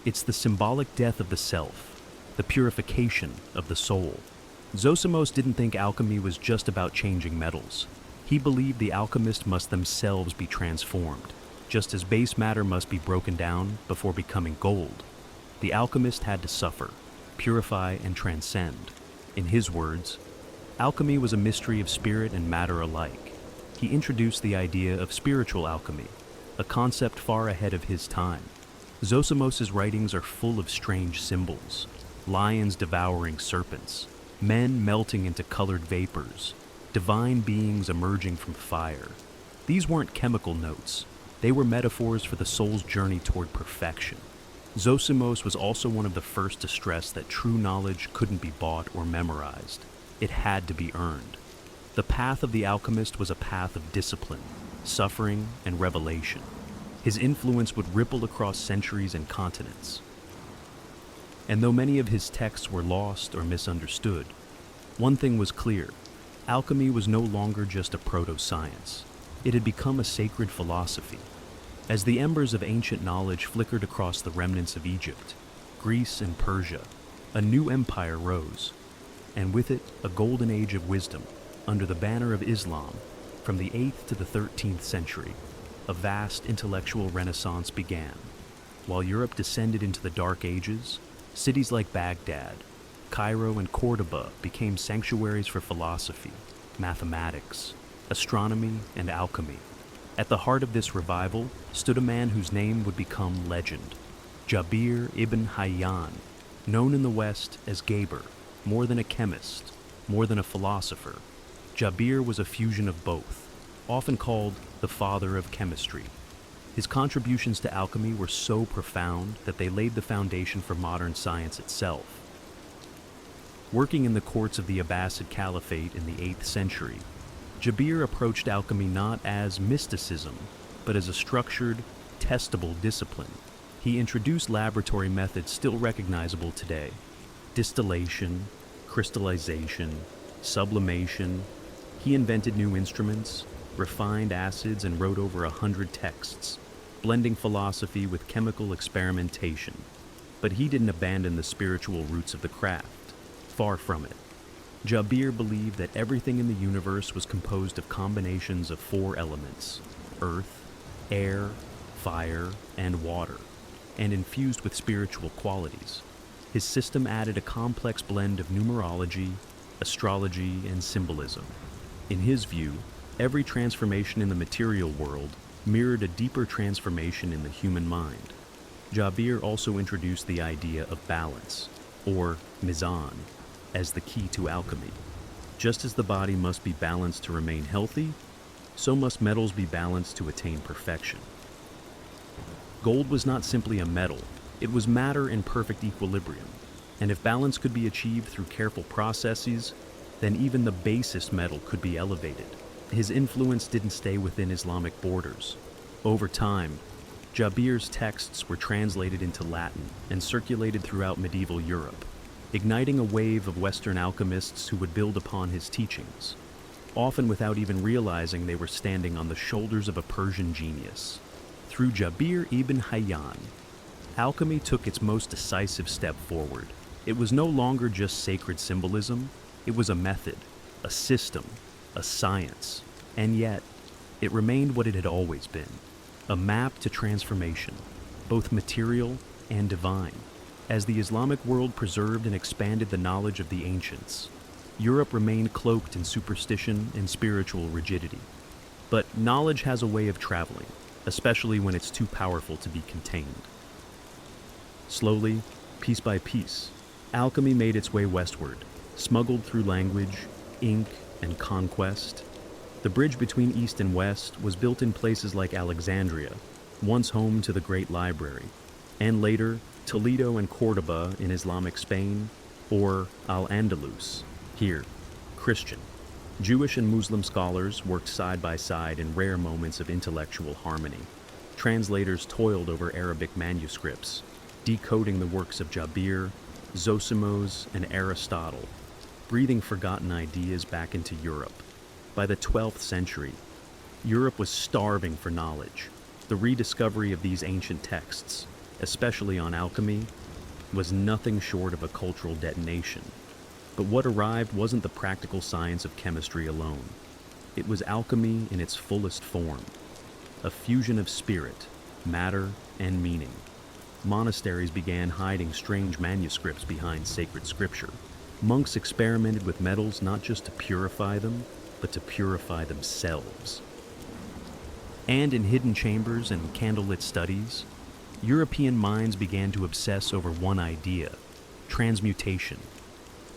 It's the symbolic death of the self, the purification of the soul. Zosimos didn't think alchemy was just about changing metals. He believed the alchemist must themselves be transformed, just as base matter must be broken down before becoming gold. The alchemist had to suffer, purify, and transcend. In his words, alchemy was a mystery of spirit and matter alike. He introduced the idea of spiritual alchemy, a concept far ahead of his time. Zosimos' writings are full of strange symbols, lions devouring serpents, men melting into colored vapors, divine beings emerging from fire. These weren't chemical notes. They were metaphors for the soul's journey toward perfection. Zosimos was also one of the first to stress that true knowledge couldn't be bought or memorized. It had to be earned. The path of the alchemist was a path of discipline, suffering, and revelation. His influence would ripple across centuries and continents. And though many of his texts were lost or misunderstood, one thing was clear: alchemy was no longer just a proto-science. It had become a sacred philosophy. As the embers of ancient knowledge flickered across the remnants of Egypt, Greece, and Persia, a new empire rose, and with it a golden age of wisdom. Under the banner of Islam, from the 8th to the 13th century, a vast intellectual renaissance began. While Europe descended into the Dark Ages, cities like Baghdad, Cairo, and Cordoba became sanctuaries for philosophy, mathematics, astronomy, and alchemy. At the heart of this revival stood a man whose name would become legend, Jabir ibn Hayyan, known in the West as Geber. More than a chemist, more than a philosopher, Jabir was a fusion of both. Often called the father of chemistry. His contributions to alchemy were so profound that they laid the foundation for modern science itself. Working in the courts of the Abbasid Caliphate in the 8th century, Jabir approached alchemy not as mysticism, but as a structured, testable discipline. He introduced laboratory methods still recognizable today: distillation, crystallization, sublimation. He invented new instruments, refined acids, and wrote over 100 texts, blending philosophy with chemical experimentation. But he didn't abandon the spiritual roots of the craft. Far from it. Jabir believed that everything in the universe was composed of combinations of 4 elements: earth, air, fire, and water, and infused with spiritual qualities. His system added a complex blend of numerology, astrology, and symbolism. In his view, every transformation in the material world mirrored a deeper transformation in the human mind. Jabir also introduced the idea of balance, or mizan, as the key to alchemy. Just as the body must be balanced to remain healthy, so must metals be balanced to attain perfection. Gold was not simply a metal, it was matter in perfect equilibrium. And if balance could be achieved through careful processes, then even the basest metal could be elevated. His influence didn't stay within Islamic borders. Over time, Jabir's texts were translated into Latin and circulated throughout medieval Europe, igniting a wave of Western alchemists who would build upon his teachings, often without even realizing they were standing on the shoulders of a Persian genius. Through Jabir ibn Hayyan, alchemy took its most decisive step forward. It was no longer just sacred symbolism, it was a method, a system, a science, and yet, it remained what it had always been: a map to transformation, both material and divine. As the Islamic world preserved and expanded the knowledge of the ancients, Europe remained cloaked in superstition and spiritual rigidity. But knowledge has a way of traveling, especially when it's too powerful to be contained. Slowly, piece by piece, alchemy made its way westward, smuggled through language, ink, and conquest. The bridge between East and West was built in places like Alexandria, once home to the Great Library, and later Toledo and Cordoba in Islamic Spain, or Al-Andalus, here, Christian. Jewish and Muslim scholars worked side by side in rare moments of intellectual harmony. Translators toiled over Arabic manuscripts, decoding the works of Jabir, Zosimos, and Aristotle, breathing forgotten ideas back into Europe. By the 12th century, Europe was starving for knowledge. The rediscovery of these ancient texts, especially on alchemy, was nothing short of a cultural detonation. But what arrived wasn't the practical science of chemistry alone. It was alchemy in its fullest form, a fusion of spirit, matter, and meaning. Monasteries began hiding strange manuscripts behind sacred scripture. Monks experimented with metals not just to purify them, but to purify themselves. And in hidden chambers and candlelit studies, European minds began to obsess over one idea: transmutation.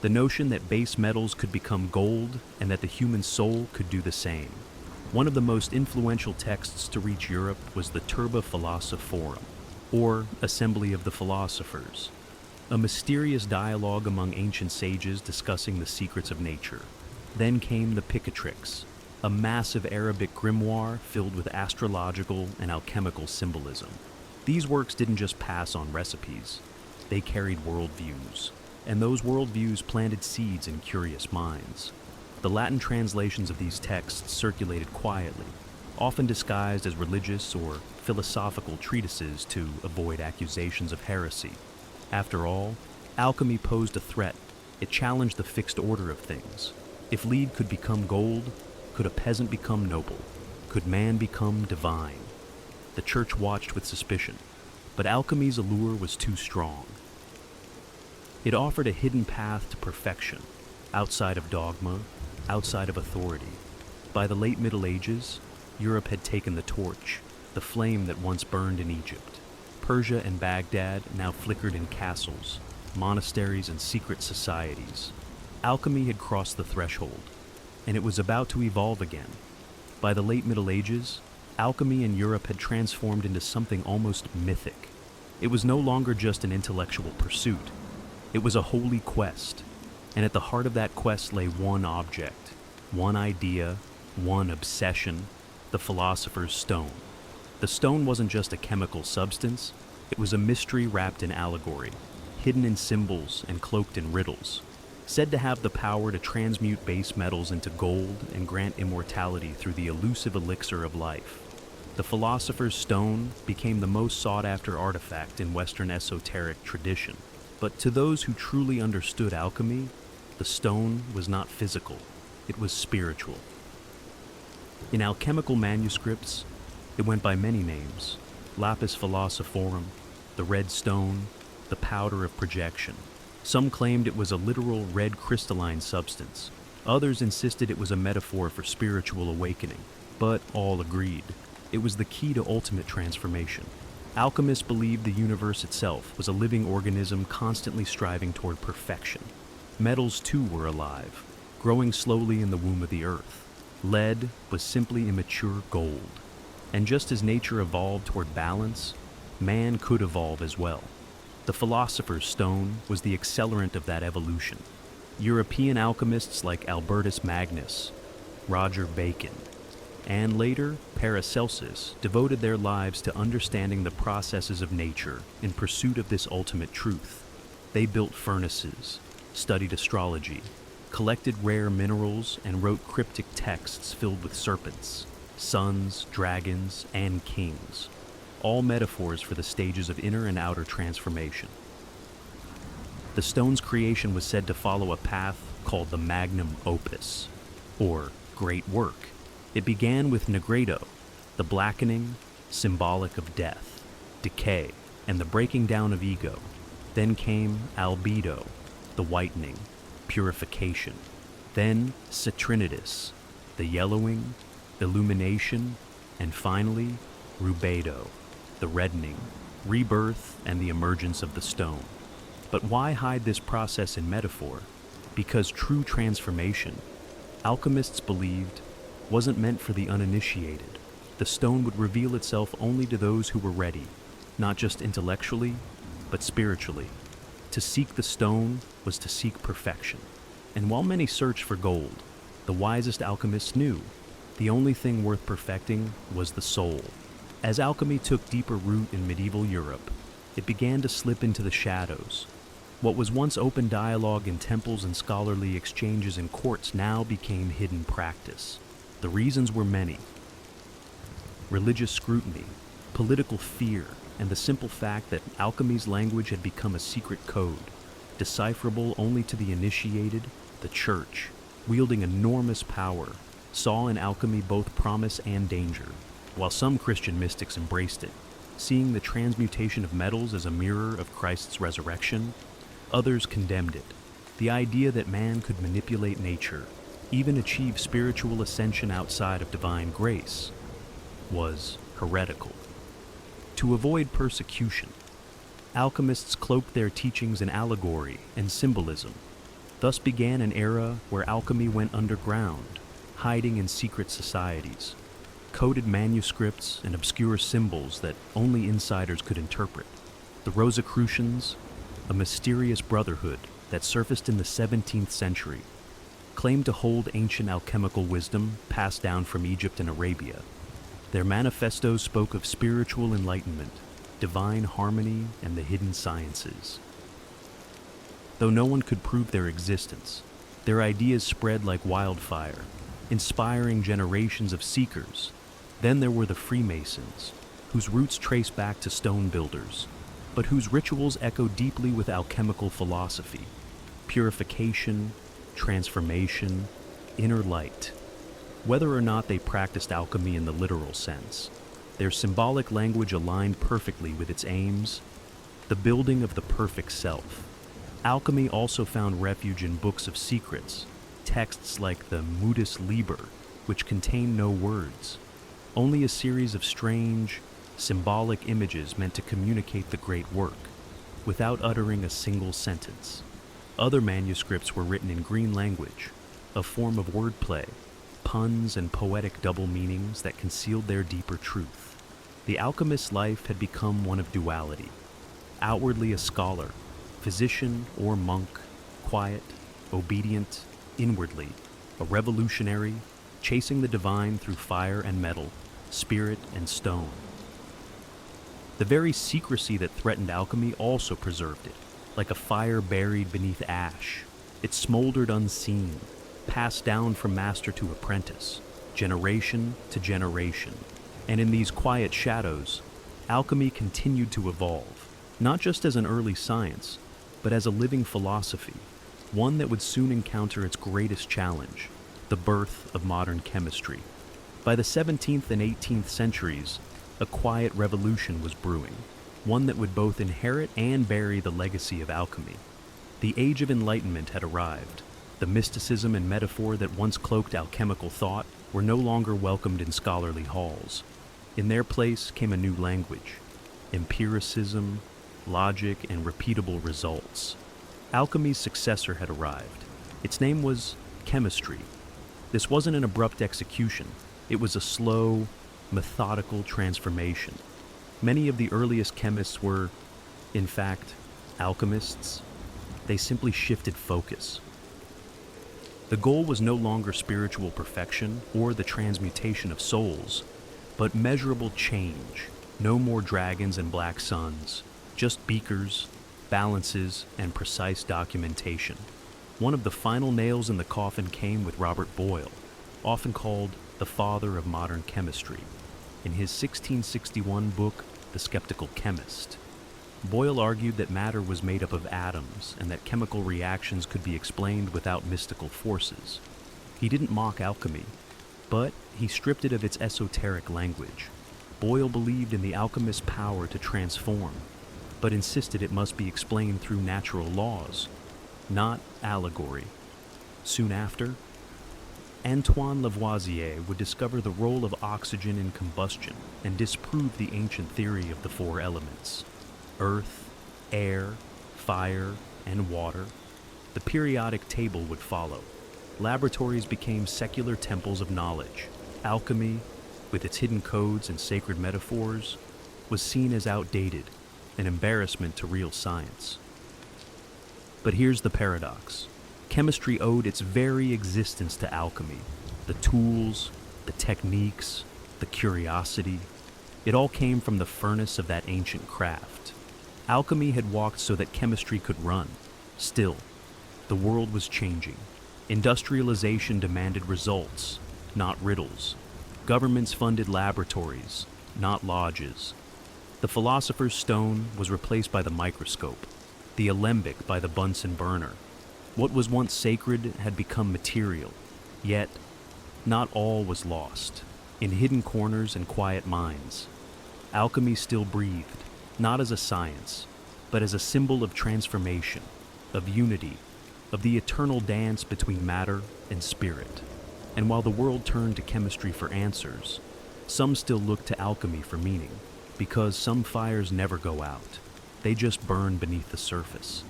The notion that base metals could become gold and that the human soul could do the same. One of the most influential texts to reach Europe was the Turba Philosophorum, or Assembly of the Philosophers, a mysterious dialogue among ancient sages discussing the secrets of nature. Then came the Picatrix, a massive Arabic grimoire filled with astrological and alchemical symbolism. These works didn't just pass on recipes, they carried worldviews, and those worldviews planted seeds in curious minds. The Latin translations of these texts circulated quietly, often disguised as religious or philosophical treatises to avoid accusations of heresy. After all, alchemy posed a threat. It challenged the fixed order of things. If lead could become gold, could a peasant become noble? Could man become divine? The church watched with suspicion, but alchemy's allure was too strong. It offered a hidden path to perfection, outside of dogma, outside of authority. By the late Middle Ages, Europe had taken the torch, the flame that once burned in Egypt. Persia and Baghdad now flickered in castles, monasteries, and secret societies. Alchemy had crossed the threshold, and it was about to evolve again. By the late Middle Ages, alchemy in Europe had transformed into something almost mythic. It was no longer just an intellectual pursuit. It was a holy quest, and at the heart of that quest lay one object, one idea, one obsession: the philosopher's stone. The stone wasn't just a chemical substance, it was a mystery wrapped in allegory, hidden in symbols and cloaked in riddles, said to have the power to transmute base metals into gold and grant immortality through the elusive elixir of life. The philosopher's stone became the most sought-after artifact in Western esoteric tradition. But to those who truly understood alchemy, the stone was not physical, it was spiritual. In alchemical manuscripts, it went by many names: lapis philosophorum, the red stone, the powder of projection. Some claimed it was a literal red crystalline substance. Others insisted it was a metaphor for spiritual awakening, but all agreed it was the key to ultimate transformation. Alchemists believed the universe itself was a living organism constantly striving toward perfection. Metals too were alive, growing slowly in the womb of the earth. Lead was simply immature gold. And just as nature evolved toward balance, man could evolve as well. The philosopher's stone was the accelerant of that evolution. European alchemists like Albertus Magnus, Roger Bacon, and later Paracelsus devoted their lives to understanding the processes of nature in pursuit of this ultimate truth. They built furnaces, studied astrology, collected rare minerals, and wrote cryptic texts filled with serpents, suns, dragons, and kings, all metaphors for the stages of inner and outer transformation. The stone's creation was said to follow a path called the magnum opus, or great work. It began with nigredo, the blackening, symbolic of death, decay, and the breaking down of ego. Then came albedo, the whitening, purification. Then citrinitas, the yellowing, illumination, and finally rubedo, the reddening, rebirth, and the emergence of the stone. But why hide this process in metaphor? Because true transformation, alchemists believed, wasn't meant for the uninitiated. The stone would reveal itself only to those who were ready, not just intellectually, but spiritually. To seek the stone was to seek perfection. And while many searched for gold, the wisest alchemists knew the only thing worth perfecting was the soul. As alchemy took deeper root in medieval Europe, it began to slip into the shadows. What was once open dialogue in temples and scholarly exchanges in courts now became hidden practice. The reasons were many: religious scrutiny, political fear, and the simple fact that alchemy's language had become a secret code, decipherable only to the initiated. The church, wielding enormous power, saw in alchemy both promise and danger. While some Christian mystics embraced it, seeing the transmutation of metals as a mirror of Christ's resurrection, others condemned it. The idea that man could manipulate nature, even achieve spiritual ascension outside of divine grace, was heretical. To avoid persecution, alchemists cloaked their teachings in allegory and symbolism. Thus began an era where alchemy went underground, hiding in secret societies, coded manuscripts and obscure symbols that only insiders could interpret. The Rosicrucians, a mysterious brotherhood that surfaced in the 17th century, claimed to hold ancient alchemical wisdom passed down from Egypt and Arabia. Their manifestos spoke of spiritual enlightenment, divine harmony, and the hidden sciences. Though no one could prove their existence, their ideas spread like wildfire, inspiring generations of seekers. Then there were the Freemasons, whose roots trace back to stone builders, but whose rituals echo deeply with alchemical philosophy: purification, transformation, inner light. Whether or not they practiced alchemy in the literal sense, their symbolic language aligned perfectly with its aims: the building of the perfect self. Alchemy also found refuge in books of secrets, texts like the Modus Liber, which contain no words, only a series of strange, symbolic images meant to communicate the great work, without uttering a single sentence. Other manuscripts were written in green language, a form of wordplay, puns and poetic double meanings that concealed their deeper truth. The alchemist's life had become one of duality. Outwardly a scholar, physician or monk, quiet, obedient, inwardly, a revolutionary, chasing the divine through fire and metal, spirit and stone. The very secrecy that threatened alchemy also preserved it, like a fire buried beneath ash. It smoldered unseen, passed down from master to apprentice, generation to generation. And in these quiet shadows, alchemy continued to evolve, not just as an early science, but as a living philosophy, one that would soon encounter its greatest challenge, the birth of modern chemistry. By the 17th and 18th centuries, a quiet revolution was brewing, one that would both inherit and bury the legacy of alchemy. The Age of Enlightenment had arrived. The mysticism and metaphor that once cloaked alchemical thought were no longer welcomed in scholarly halls. In their place came a new language, empiricism, logic, and repeatable results. Alchemy's successor had arrived. Its name was chemistry. This wasn't an abrupt execution. It was a slow, methodical transformation. Many of the earliest chemists were, in fact, alchemists. They simply shifted focus. The goal was no longer spiritual perfection or the transmutation of souls, but measurable change. No more dragons and black suns, just beakers, balances, and precise documentation. One of the final nails in the coffin came with Robert Boyle, often called the father of modern chemistry, in his 1661 book, The Skeptical Chemist. Boyle argued that matter was made up of atoms and that chemical reactions could be explained without mystical forces. He didn't mock alchemy, but he stripped it of its esoteric language. Boyle believed in the alchemist's power to transform, but insisted it must be explained through natural laws, not allegory. Soon after, Antoine Lavoisier would discover the role of oxygen in combustion and disprove the ancient theory of the four elements: earth, air, fire, and water. The periodic table would follow. Laboratories became secular temples of knowledge. Alchemy, with its hidden codes and sacred metaphors, was seen as outdated, an embarrassment to real science. But here's the paradox. Chemistry owed its very existence to alchemy. The tools, the techniques, the curiosity, it all came from the furnace of that ancient craft. Alchemy had walked so that chemistry could run. Still, the world was changing. Industrialization demanded results, not riddles. Governments funded laboratories, not lodges. The philosopher's stone was replaced by the microscope, the alembic by the Bunsen burner. What was once sacred had become material, yet not all was lost. In hidden corners and quiet minds, alchemy still breathed, not as a science, but as a symbol of transformation, of unity, of the eternal dance between matter and spirit. And while the world turned to chemistry for answers, some still looked to alchemy for meaning, because some fires never go out. They just burn beneath the surface.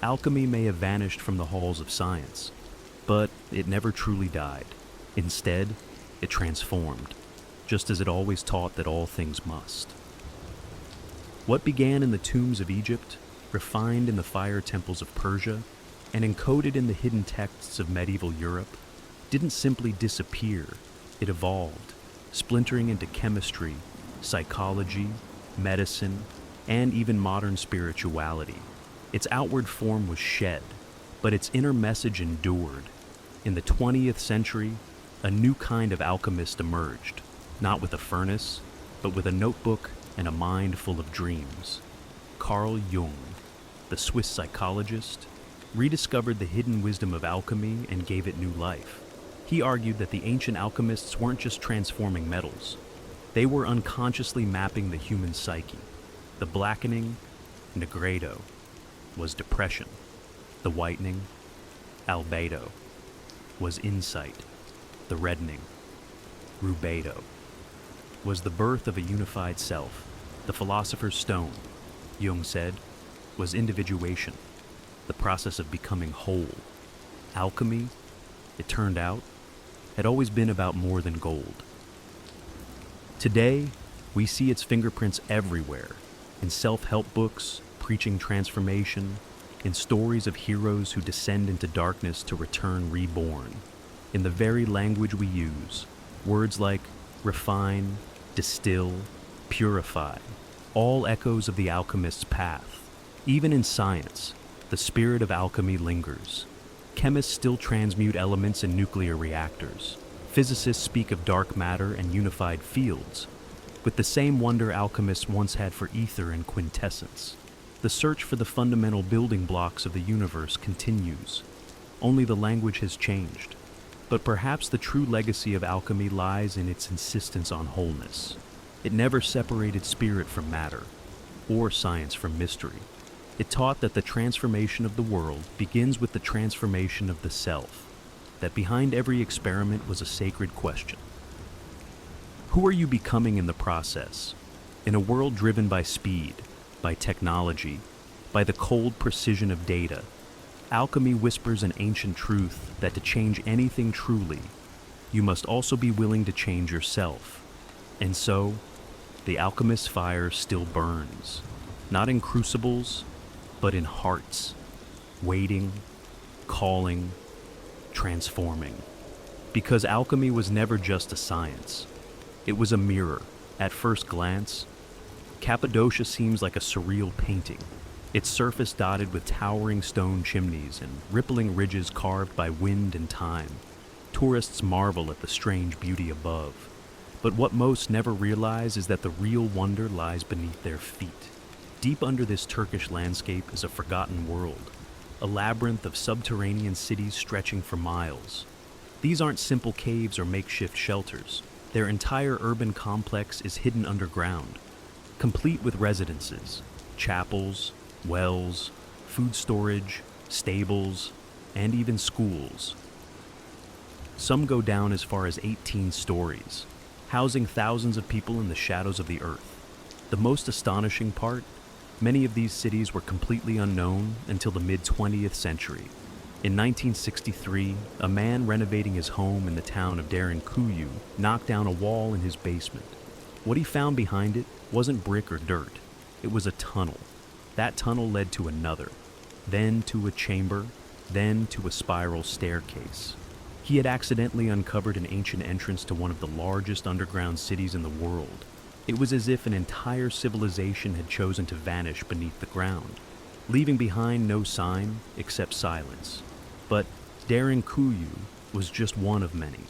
Alchemy may have vanished from the halls of science, but it never truly died. Instead, it transformed, just as it always taught that all things must. What began in the tombs of Egypt, refined in the fire temples of Persia, and encoded in the hidden texts of medieval Europe, didn't simply disappear. It evolved, splintering into chemistry, psychology, medicine, and even modern spirituality. Its outward form was shed, but its inner message endured. In the 20th century, a new kind of alchemist emerged, not with a furnace, but with a notebook and a mind full of dreams. Carl Jung, the Swiss psychologist, rediscovered the hidden wisdom of alchemy and gave it new life. He argued that the ancient alchemists weren't just transforming metals. They were unconsciously mapping the human psyche. The blackening, negredo, was depression. The whitening, albedo, was insight. The reddening, rubedo, was the birth of a unified self. The philosopher's stone, Jung said, was individuation, the process of becoming whole. Alchemy, it turned out, had always been about more than gold. Today, we see its fingerprints everywhere, in self-help books, preaching transformation, in stories of heroes who descend into darkness to return reborn, in the very language we use, words like refine, distill, purify, all echoes of the alchemist's path. Even in science, the spirit of alchemy lingers. Chemists still transmute elements in nuclear reactors. Physicists speak of dark matter and unified fields, with the same wonder alchemists once had for ether and quintessence. The search for the fundamental building blocks of the universe continues. Only the language has changed. But perhaps the true legacy of alchemy lies in its insistence on wholeness. It never separated spirit from matter, or science from mystery. It taught that the transformation of the world begins with the transformation of the self, that behind every experiment was a sacred question. Who are you becoming in the process? In a world driven by speed, by technology, by the cold precision of data, alchemy whispers an ancient truth that to change anything truly, you must also be willing to change yourself. And so, the alchemist's fire still burns, not in crucibles, but in hearts, waiting, calling, transforming. Because alchemy was never just a science. It was a mirror. At first glance, Cappadocia seems like a surreal painting, its surface dotted with towering stone chimneys and rippling ridges carved by wind and time. Tourists marvel at the strange beauty above. But what most never realize is that the real wonder lies beneath their feet. Deep under this Turkish landscape is a forgotten world, a labyrinth of subterranean cities stretching for miles. These aren't simple caves or makeshift shelters. Their entire urban complex is hidden underground, complete with residences, chapels, wells, food storage, stables, and even schools. Some go down as far as 18 stories, housing thousands of people in the shadows of the earth. The most astonishing part, many of these cities were completely unknown until the mid-20th century. In 1963, a man renovating his home in the town of Derinkuyu knocked down a wall in his basement. What he found behind it wasn't brick or dirt. It was a tunnel. That tunnel led to another, then to a chamber, then to a spiral staircase. He had accidentally uncovered an ancient entrance to one of the largest underground cities in the world. It was as if an entire civilization had chosen to vanish beneath the ground, leaving behind no sign except silence. But Derinkuyu was just one of many.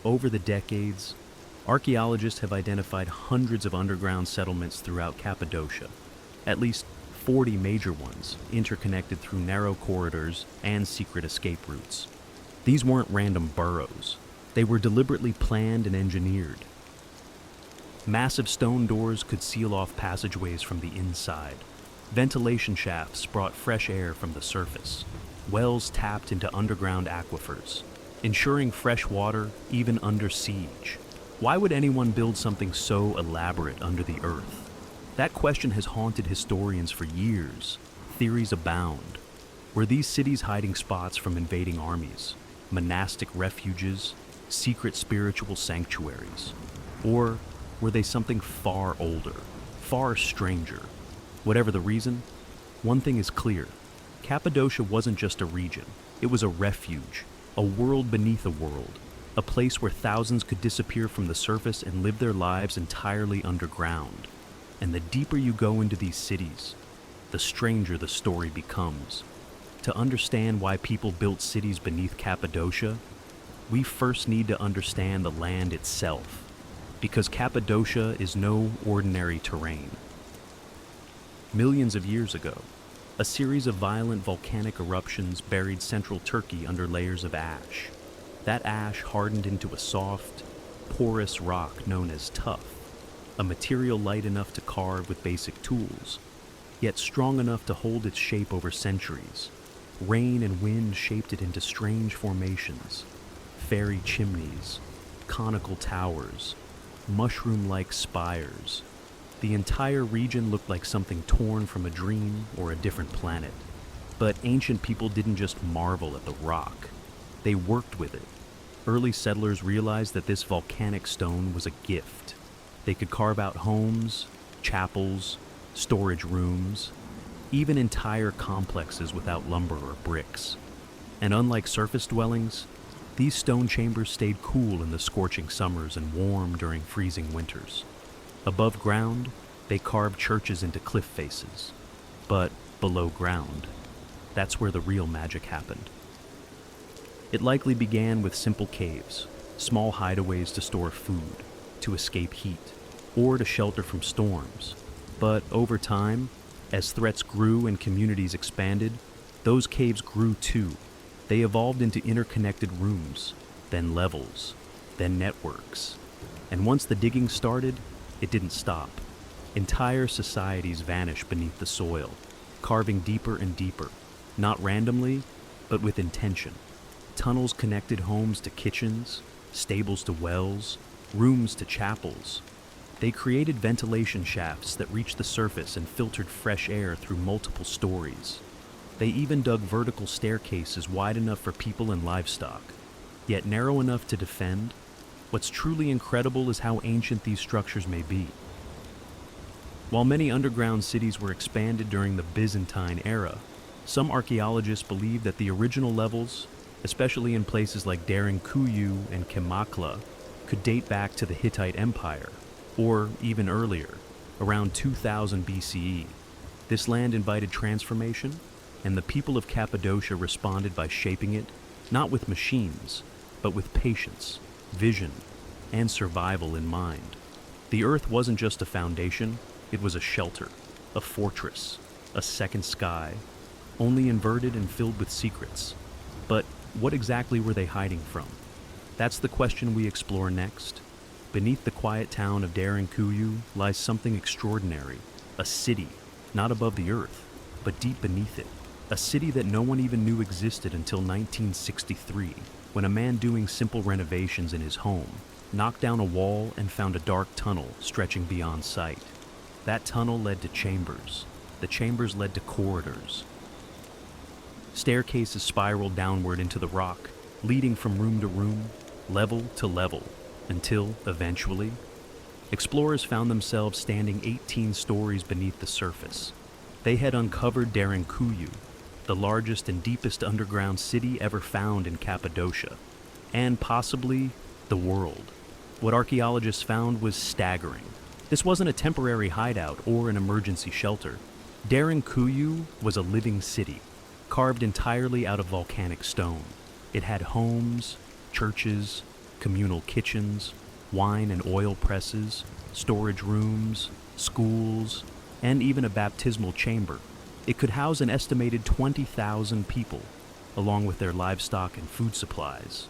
Over the decades, archaeologists have identified hundreds of underground settlements throughout Cappadocia, at least 40 major ones, interconnected through narrow corridors and secret escape routes. These weren't random burrows. They were deliberately planned and engineered. Massive stone doors could seal off passageways from the inside. Ventilation shafts brought fresh air from the surface. Wells tapped into underground aquifers, ensuring fresh water even under siege. Why would anyone build something so elaborate under the earth? That question has haunted historians for years. Theories abound. Were these cities hiding spots from invading armies, monastic refuges, secret spiritual sanctuaries? Or were they something far older, far stranger? Whatever the reason, one thing is clear. Cappadocia wasn't just a region. It was a refuge, a world beneath a world, a place where thousands could disappear from the surface and live their lives entirely underground. And the deeper you go into these cities, the stranger the story becomes. To understand why people built cities beneath Cappadocia, we first need to understand the land itself, because Cappadocia is no ordinary terrain. Millions of years ago, a series of violent volcanic eruptions buried central Turkey under layers of ash. That ash hardened into a soft, porous rock known as tuff, a material light enough to carve with basic tools, yet strong enough to hold its shape over centuries. Rain and wind shaped it into strange formations, fairy chimneys, conical towers, mushroom-like spires. The entire region looked like something torn from a dream or a different planet. But ancient people didn't just marvel at the rock. They worked with it. Early settlers realized that this volcanic stone was a gift. They could carve out homes, chapels, storage rooms, even entire complexes without lumber or bricks. And unlike surface dwellings, these stone chambers stayed cool in the scorching summers and warm during freezing winters. Above ground, they carved churches into cliff faces. But below ground, that's where the real magic happened. It likely began with simple caves, small hideaways to store food, to escape heat, or to shelter from storms. But over time, as threats grew and communities expanded, those caves grew too. They evolved into interconnected rooms, then levels, then networks. And once the digging started, it didn't stop. Entire societies vanished beneath the soil, carving deeper and deeper, not randomly, but with intention. Tunnels connected homes to kitchens, stables to wells, rooms to chapels. They created ventilation shafts that reached the surface and filtered fresh air through multiple stories. They even dug vertical staircases wide enough for people and livestock, yet narrow enough to defend. What's truly incredible is how ancient these structures may be. While many underground cities were expanded during the Byzantine era, some archaeologists believe that the original levels, especially in places like Derinkuyu and Kemakla, could date back to the Hittite Empire, or even earlier, around 2000 BCE. This land invited transformation, and the people of Cappadocia responded by shaping it, not with machines, but with patience, vision, and survival in mind. The earth wasn't just a foundation, it was a shelter, a fortress, a second sky, only inverted and filled with secrets. But what exactly were they hiding from? That's the question we explore next. Beneath the quiet town of Derinkuyu lies something extraordinary, a city, not above the earth, but deep beneath it. A city that no one even knew existed until 1963, when a man doing simple renovations in his home knocked down a wall and found a dark tunnel stretching beyond sight. That tunnel led to chambers. The chambers led to corridors. Staircases spiraled downward into the rock, leading from room to room, level to level, until, eventually, explorers found themselves standing 18 stories beneath the surface. They had uncovered Derinkuyu, the largest and deepest underground city ever found in Cappadocia, and possibly the world. What archaeologists found was staggering. This wasn't a temporary hideout or an emergency shelter. Derinkuyu was a living city, carved entirely out of volcanic stone. It had homes, churches, communal kitchens, wine and oil presses, storage rooms, schools, and even a baptismal chamber. It could house an estimated 20,000 people, along with their livestock and food supplies.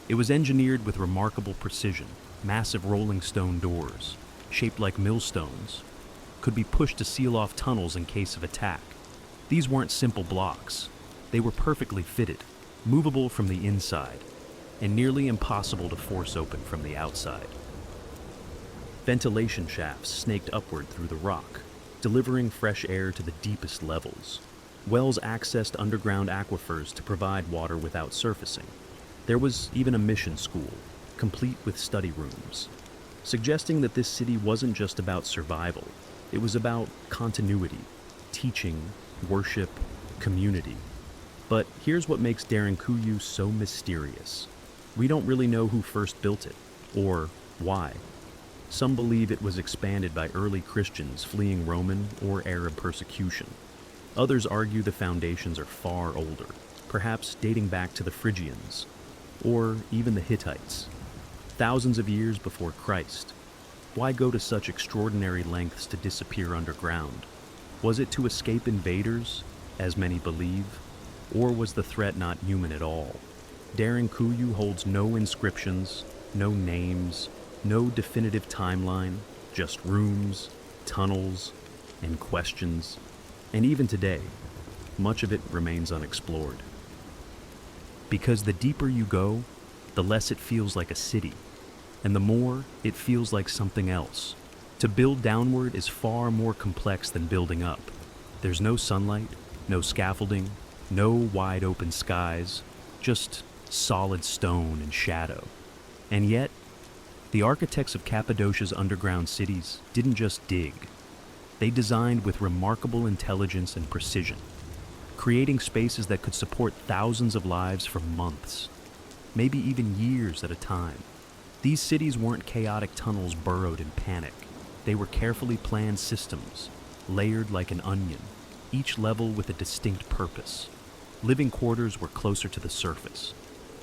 It was engineered with remarkable precision. Massive rolling stone doors, shaped like millstones, could be pushed to seal off tunnels in case of attack. These weren't simple blocks. They were perfectly fitted, movable from the inside, and nearly impossible to force open from the outside. Ventilation shafts snaked upward through the rock, delivering fresh air to the deepest levels. Wells accessed underground aquifers to provide water without surfacing. There was even a mission school, complete with study rooms, suggesting that this city wasn't just about survival. It was about continuity, teaching, worship, community. But here's what makes Derinkuyu so mysterious. We don't really know who first built it, or why. Some believe it was expanded by early Christians fleeing Roman or Arab persecution. Others argue the foundations are far older, perhaps dating back to the Phrygians, or even the Hittites, thousands of years before Christ. Why go to such extraordinary lengths to disappear underground? Was it to escape invaders, as many believe, or was the threat not human at all? Derinkuyu holds no inscriptions, no names, no definitive timeline, just rooms, tunnels, and questions. And even today, much of it remains unexplored. Because the deeper you go, the less it feels like a city, and the more it feels like something else. To build downward is far more complex than building up. There's no sunlight, no scaffolding, no wide open skies, just solid stone and shadow. And yet, the architects of Cappadocia's underground cities didn't just dig. They designed with remarkable intelligence and precision, creating spaces that could support thousands of lives for months, maybe even years at a time. These cities weren't chaotic tunnels burrowed in panic. They were carefully planned systems, layered like an onion, each level with a distinct purpose. Living quarters were closer to the surface,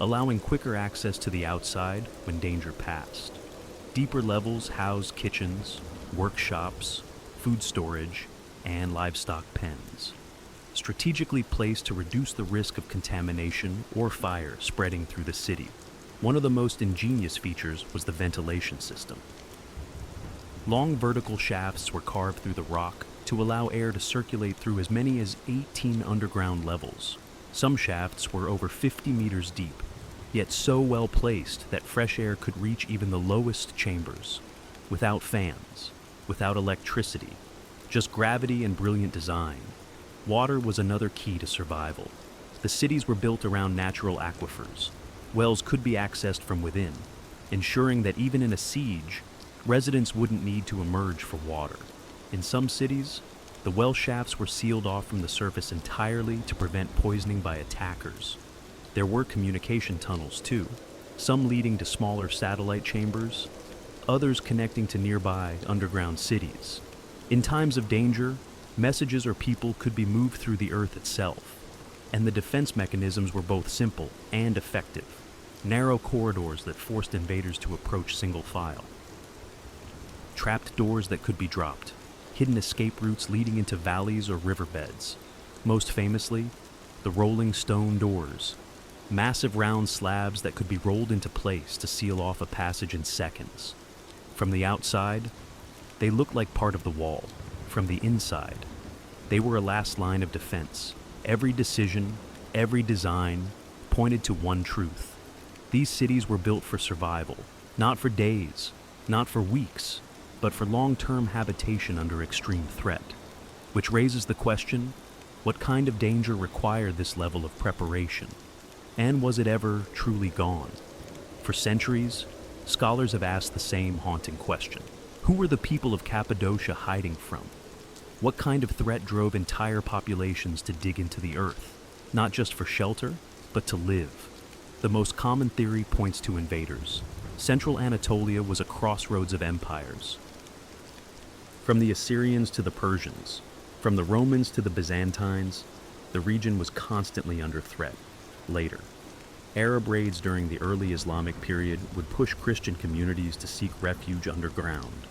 allowing quicker access to the outside when danger passed. Deeper levels housed kitchens, workshops, food storage, and livestock pens, strategically placed to reduce the risk of contamination or fire spreading through the city. One of the most ingenious features was the ventilation system. Long vertical shafts were carved through the rock to allow air to circulate through as many as 18 underground levels. Some shafts were over 50 meters deep, yet so well placed that fresh air could reach even the lowest chambers. Without fans, without electricity, just gravity and brilliant design. Water was another key to survival. The cities were built around natural aquifers. Wells could be accessed from within, ensuring that even in a siege, residents wouldn't need to emerge for water. In some cities, the well shafts were sealed off from the surface entirely to prevent poisoning by attackers. There were communication tunnels too, some leading to smaller satellite chambers, others connecting to nearby underground cities. In times of danger, messages or people could be moved through the earth itself, and the defense mechanisms were both simple and effective. Narrow corridors that forced invaders to approach single file. Trapped doors that could be dropped. Hidden escape routes leading into valleys or riverbeds. Most famously, the rolling stone doors. Massive round slabs that could be rolled into place to seal off a passage in seconds. From the outside, they looked like part of the wall. From the inside, they were a last line of defense. Every decision, every design, pointed to one truth. These cities were built for survival, not for days, not for weeks, but for long-term habitation under extreme threat. Which raises the question, what kind of danger required this level of preparation? And was it ever truly gone? For centuries, scholars have asked the same haunting question. Who were the people of Cappadocia hiding from? What kind of threat drove entire populations to dig into the earth, not just for shelter, but to live? The most common theory points to invaders. Central Anatolia was a crossroads of empires. From the Assyrians to the Persians, from the Romans to the Byzantines, the region was constantly under threat. Later, Arab raids during the early Islamic period would push Christian communities to seek refuge underground.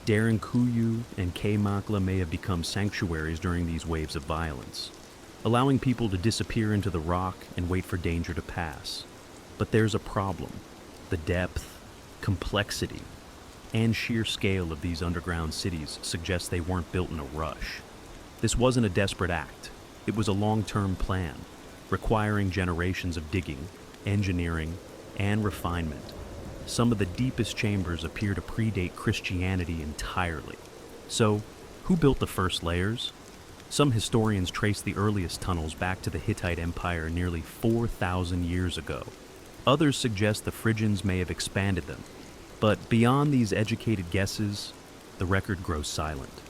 Derinkuyu and Kaymakla may have become sanctuaries during these waves of violence, allowing people to disappear into the rock and wait for danger to pass. But there's a problem. The depth, complexity, and sheer scale of these underground cities suggests they weren't built in a rush. This wasn't a desperate act. It was a long-term plan, requiring generations of digging, engineering, and refinement. Some of the deepest chambers appear to predate Christianity entirely. So, who built the first layers? Some historians trace the earliest tunnels back to the Hittite Empire nearly 4,000 years ago. Others suggest the Phrygians may have expanded them. But beyond these educated guesses, the record grows silent.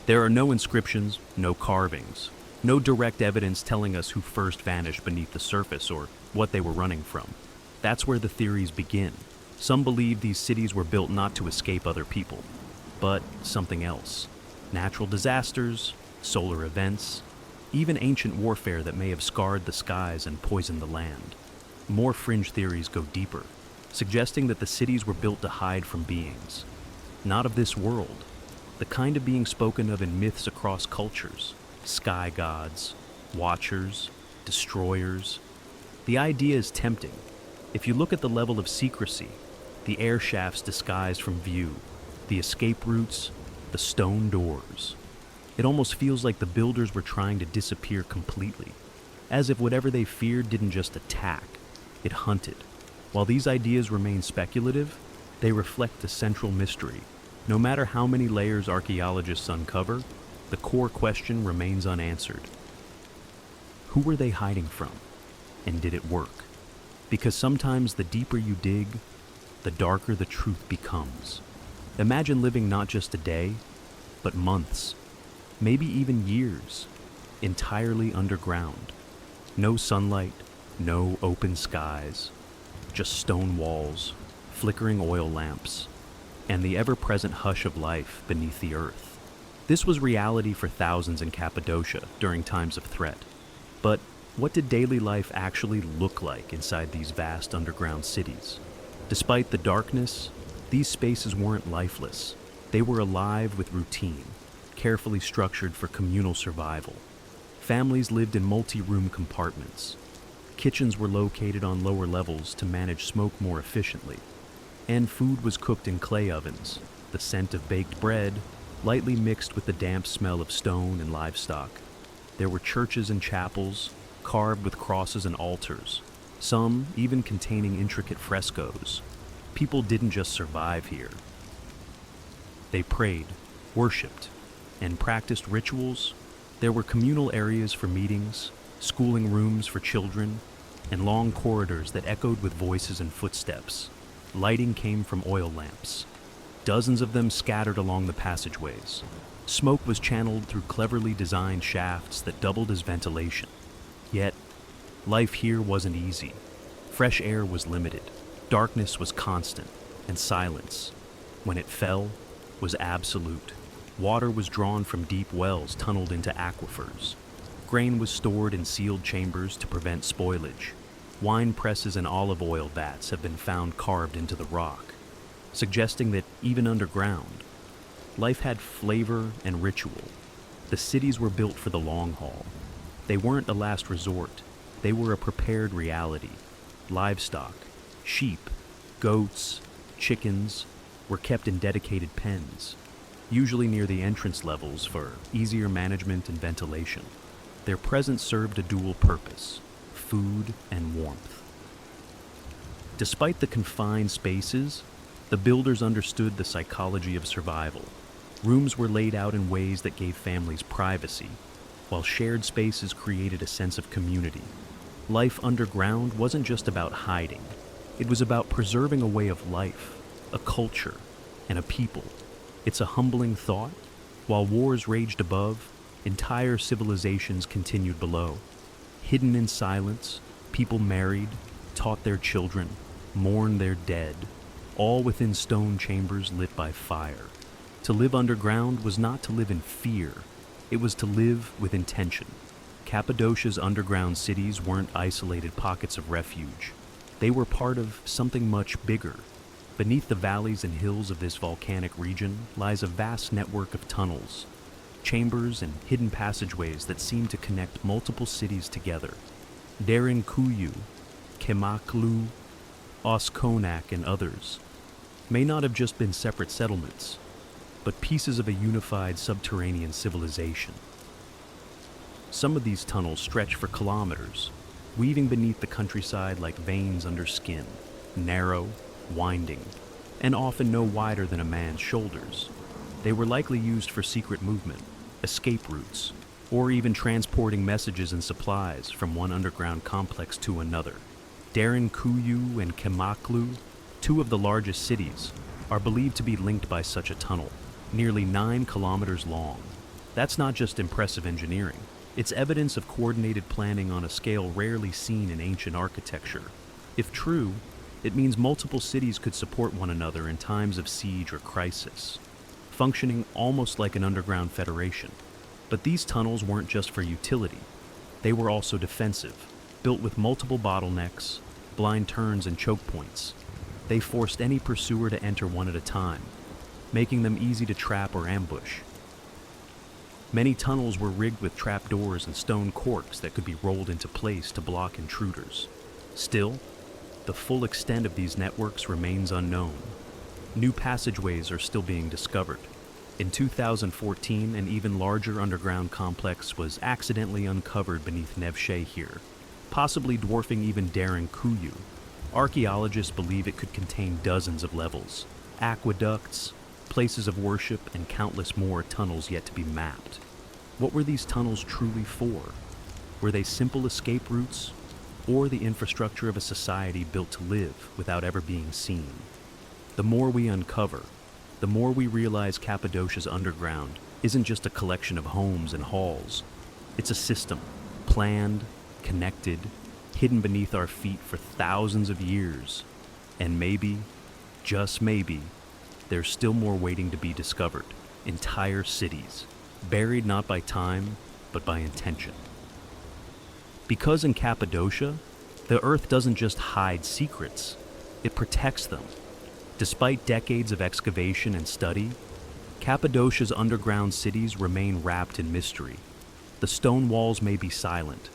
There are no inscriptions, no carvings, no direct evidence telling us who first vanished beneath the surface or what they were running from. That's where the theories begin. Some believe these cities were built not to escape other people, but something else. Natural disasters, solar events, even ancient warfare that may have scarred the skies and poisoned the land. More fringe theories go deeper, suggesting that the cities were built to hide from beings, not of this world, the kind of being spoken of in myths across cultures. Sky gods, watchers, destroyers. The idea is tempting. If you look at the level of secrecy, the air shafts disguised from view, the escape routes, the stone doors, it almost feels like the builders were trying to disappear completely, as if whatever they feared didn't just attack, it hunted. While these ideas remain speculative, they reflect the central mystery. No matter how many layers archaeologists uncover, the core question remains unanswered. Who were they hiding from? And did it work? Because sometimes the deeper you dig, the darker the truth becomes. Imagine living not just a day, but months, maybe even years, entirely underground. No sunlight, no open skies, just stone walls, flickering oil lamps, and the ever-present hush of life beneath the earth. This was reality for thousands in Cappadocia during times of threat. But what did daily life actually look like inside these vast underground cities? Despite the darkness, these spaces weren't lifeless. They were alive with routine, carefully structured for communal survival. Families lived in multi-room compartments. Kitchens were located on lower levels to manage smoke more efficiently. And food was cooked in clay ovens, the scent of baked bread lightly mixed with the damp smell of stone and livestock. There were churches and chapels, carved with crosses and altars, some even containing intricate frescoes. People didn't just survive here. They prayed, worshipped, and practiced rituals. There were communal areas for meetings, schooling rooms for children, and long corridors that echoed with voices and footsteps. Lighting came from oil lamps, dozens of them scattered along the passageways. Smoke was channeled through cleverly designed shafts that doubled as ventilation. Yet, life here wasn't easy. Fresh air was limited, darkness was constant, and silence, when it fell, was absolute. Water was drawn from deep wells tunneled into aquifers. Grain was stored in sealed chambers to prevent spoilage. Wine presses and olive oil vats have been found carved into the rock, suggesting that even underground, life had flavor and ritual. The cities were built for the long haul. They weren't a last resort. They were a prepared reality. Livestock, sheep, goats, chickens, were kept in dedicated pens, usually near the entrance levels for easier management and ventilation. Their presence served a dual purpose: food and warmth. Despite the confined spaces, the builders understood the psychology of survival. Rooms were laid out in ways that gave families privacy, while shared spaces created a sense of community. Life underground wasn't just about hiding. It was about preserving a way of life, a culture, and a people. It's a humbling thought. While wars raged above, entire civilizations continued below. Hidden in silence, people married, taught their children, mourned their dead, all within stone chambers lit by fire. To live underground was not to live in fear. It was to live with intention. Cappadocia's underground cities weren't isolated pockets of refuge. They were part of something much bigger. Beneath the valleys and hills of this volcanic region lies a vast network of tunnels, chambers and hidden passageways that seem to connect multiple cities together. Derinkuyu, Kemaklu, Oskonak, and others may not have just been separate settlements, but pieces of a unified subterranean civilization. Some of these tunnels stretch for kilometers, weaving beneath the countryside like veins under skin, narrow, winding, and often no wider than a man's shoulders. They were likely used for secret movement, escape routes, or even transporting messages and supplies from one underground complex to another. Derinkuyu and Kemaklu, two of the largest cities, are believed to be linked by such a tunnel, nearly 9 kilometers long. That's not just impressive engineering. It's evidence of coordinated planning on a scale rarely seen in ancient architecture. If true, it means multiple cities could support one another in times of siege or crisis, functioning almost like an underground federation. But these tunnels weren't just for utility. They were also defensive, built with multiple bottlenecks, blind turns, and choke points. They forced any pursuer to enter one at a time, making them easy to trap or ambush. Many tunnels were rigged with trapdoors and stone corks that could be rolled into place to block intruders. Still, the full extent of these networks remains unknown. New passageways are still being discovered. In 2014, an even larger underground complex was accidentally uncovered beneath Nevşehir here, possibly dwarfing even Derinkuyu. Archaeologists believe it could contain dozens of levels, aqueducts, places of worship, and countless more tunnels yet to be mapped. What were these tunnels truly for? Were they simple escape routes, or the infrastructure of a society built to live without ever being seen. The more we uncover, the more we realize Cappadocia's underground isn't just a collection of homes and halls. It's a system, planned, connected, hidden beneath our feet for thousands of years. And maybe, just maybe, there's still more waiting to be discovered. Entire cities, buried not by time, but by intention. Because in Cappadocia, the earth doesn't just hide secrets, it protects them. Despite decades of excavation and study, Cappadocia's underground cities remain wrapped in mystery. The stone walls may be silent,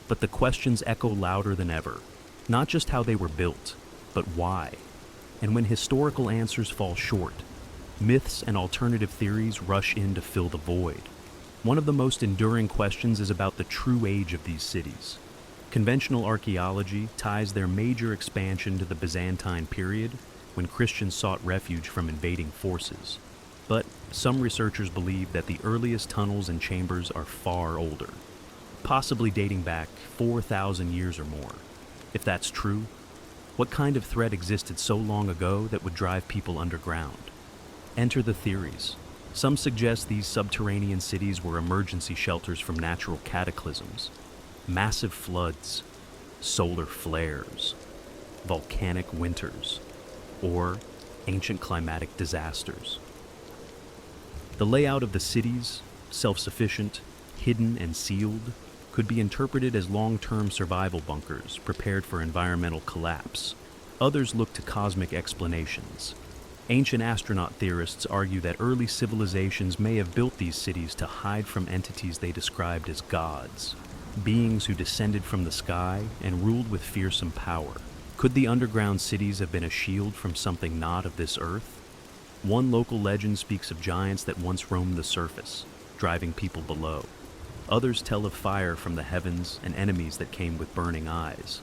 but the questions echo louder than ever. Not just how they were built, but why. And when historical answers fall short, myths and alternative theories rush in to fill the void. One of the most enduring questions is about the true age of these cities. Conventional archaeology ties their major expansion to the Byzantine period, when Christians sought refuge from invading forces. But some researchers believe that the earliest tunnels and chambers are far older, possibly dating back 4,000 years or more. If that's true, what kind of threat existed so long ago that would drive people underground? Enter the theories. Some suggest these subterranean cities were emergency shelters from natural cataclysms, massive floods, solar flares, volcanic winters, or ancient climatic disasters. The layout of the cities, self-sufficient, hidden, and sealed, could be interpreted as long-term survival bunkers prepared for environmental collapse. Others look to cosmic explanations. Ancient astronaut theorists argue that early civilizations may have built these cities to hide from entities they described as gods, beings who descended from the sky and ruled with fearsome power. Could the underground cities have been a shield from something not of this earth? One local legend speaks of giants that once roamed the surface, driving people below. Others tell of fire from the heavens and enemies that came with burning eyes.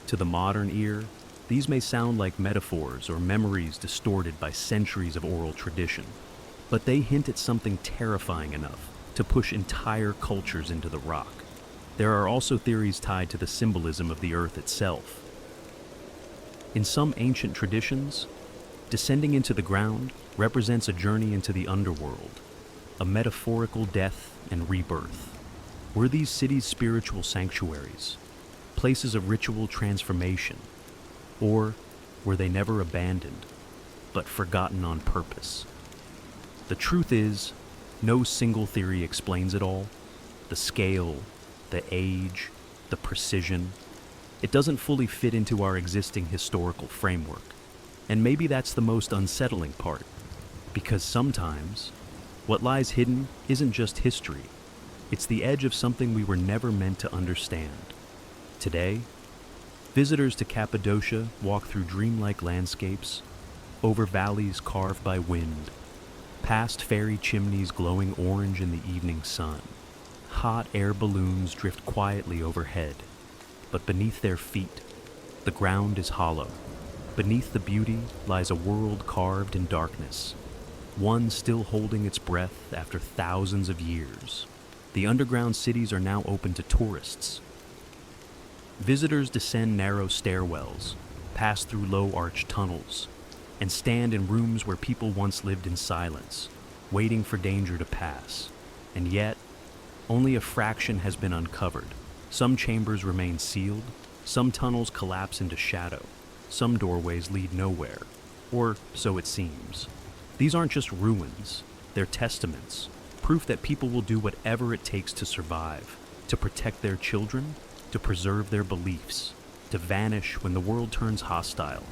To the modern ear, these may sound like metaphors or memories distorted by centuries of oral tradition, but they hint at something terrifying enough to push entire cultures into the rock. There are also theories tied to the symbolism of the earth itself. In some ancient traditions, descending into the ground represents a journey into the underworld, a metaphorical death and rebirth. Were these cities spiritual sanctuaries, places of ritual transformation, or were they never abandoned, but forgotten on purpose? The truth is, no single theory explains it all. The scale, the age, the precision, it doesn't fully fit into our existing historical framework. And maybe that's the most unsettling part, because sometimes what lies hidden isn't just history, it's the edge of something we were never meant to understand. Today, visitors to Cappadocia walk through dreamlike landscapes, over valleys carved by wind, past fairy chimneys glowing orange in the evening sun. Hot air balloons drift quietly overhead, but beneath their feet, the ground is hollow. Beneath the beauty lies a world carved in darkness, one still holding its breath after thousands of years. The underground cities are now open to tourists. Visitors descend narrow stairwells, pass through low-arched tunnels, and stand in rooms where people once lived in silence, waiting for danger to pass. And yet, only a fraction has been uncovered. Some chambers remain sealed, some tunnels collapse into shadow, some doorways lead nowhere, or so it seems. These aren't just ruins, they're testaments, proof that people will do whatever it takes to survive, to protect their children, to preserve their beliefs, to vanish when the world turns hostile.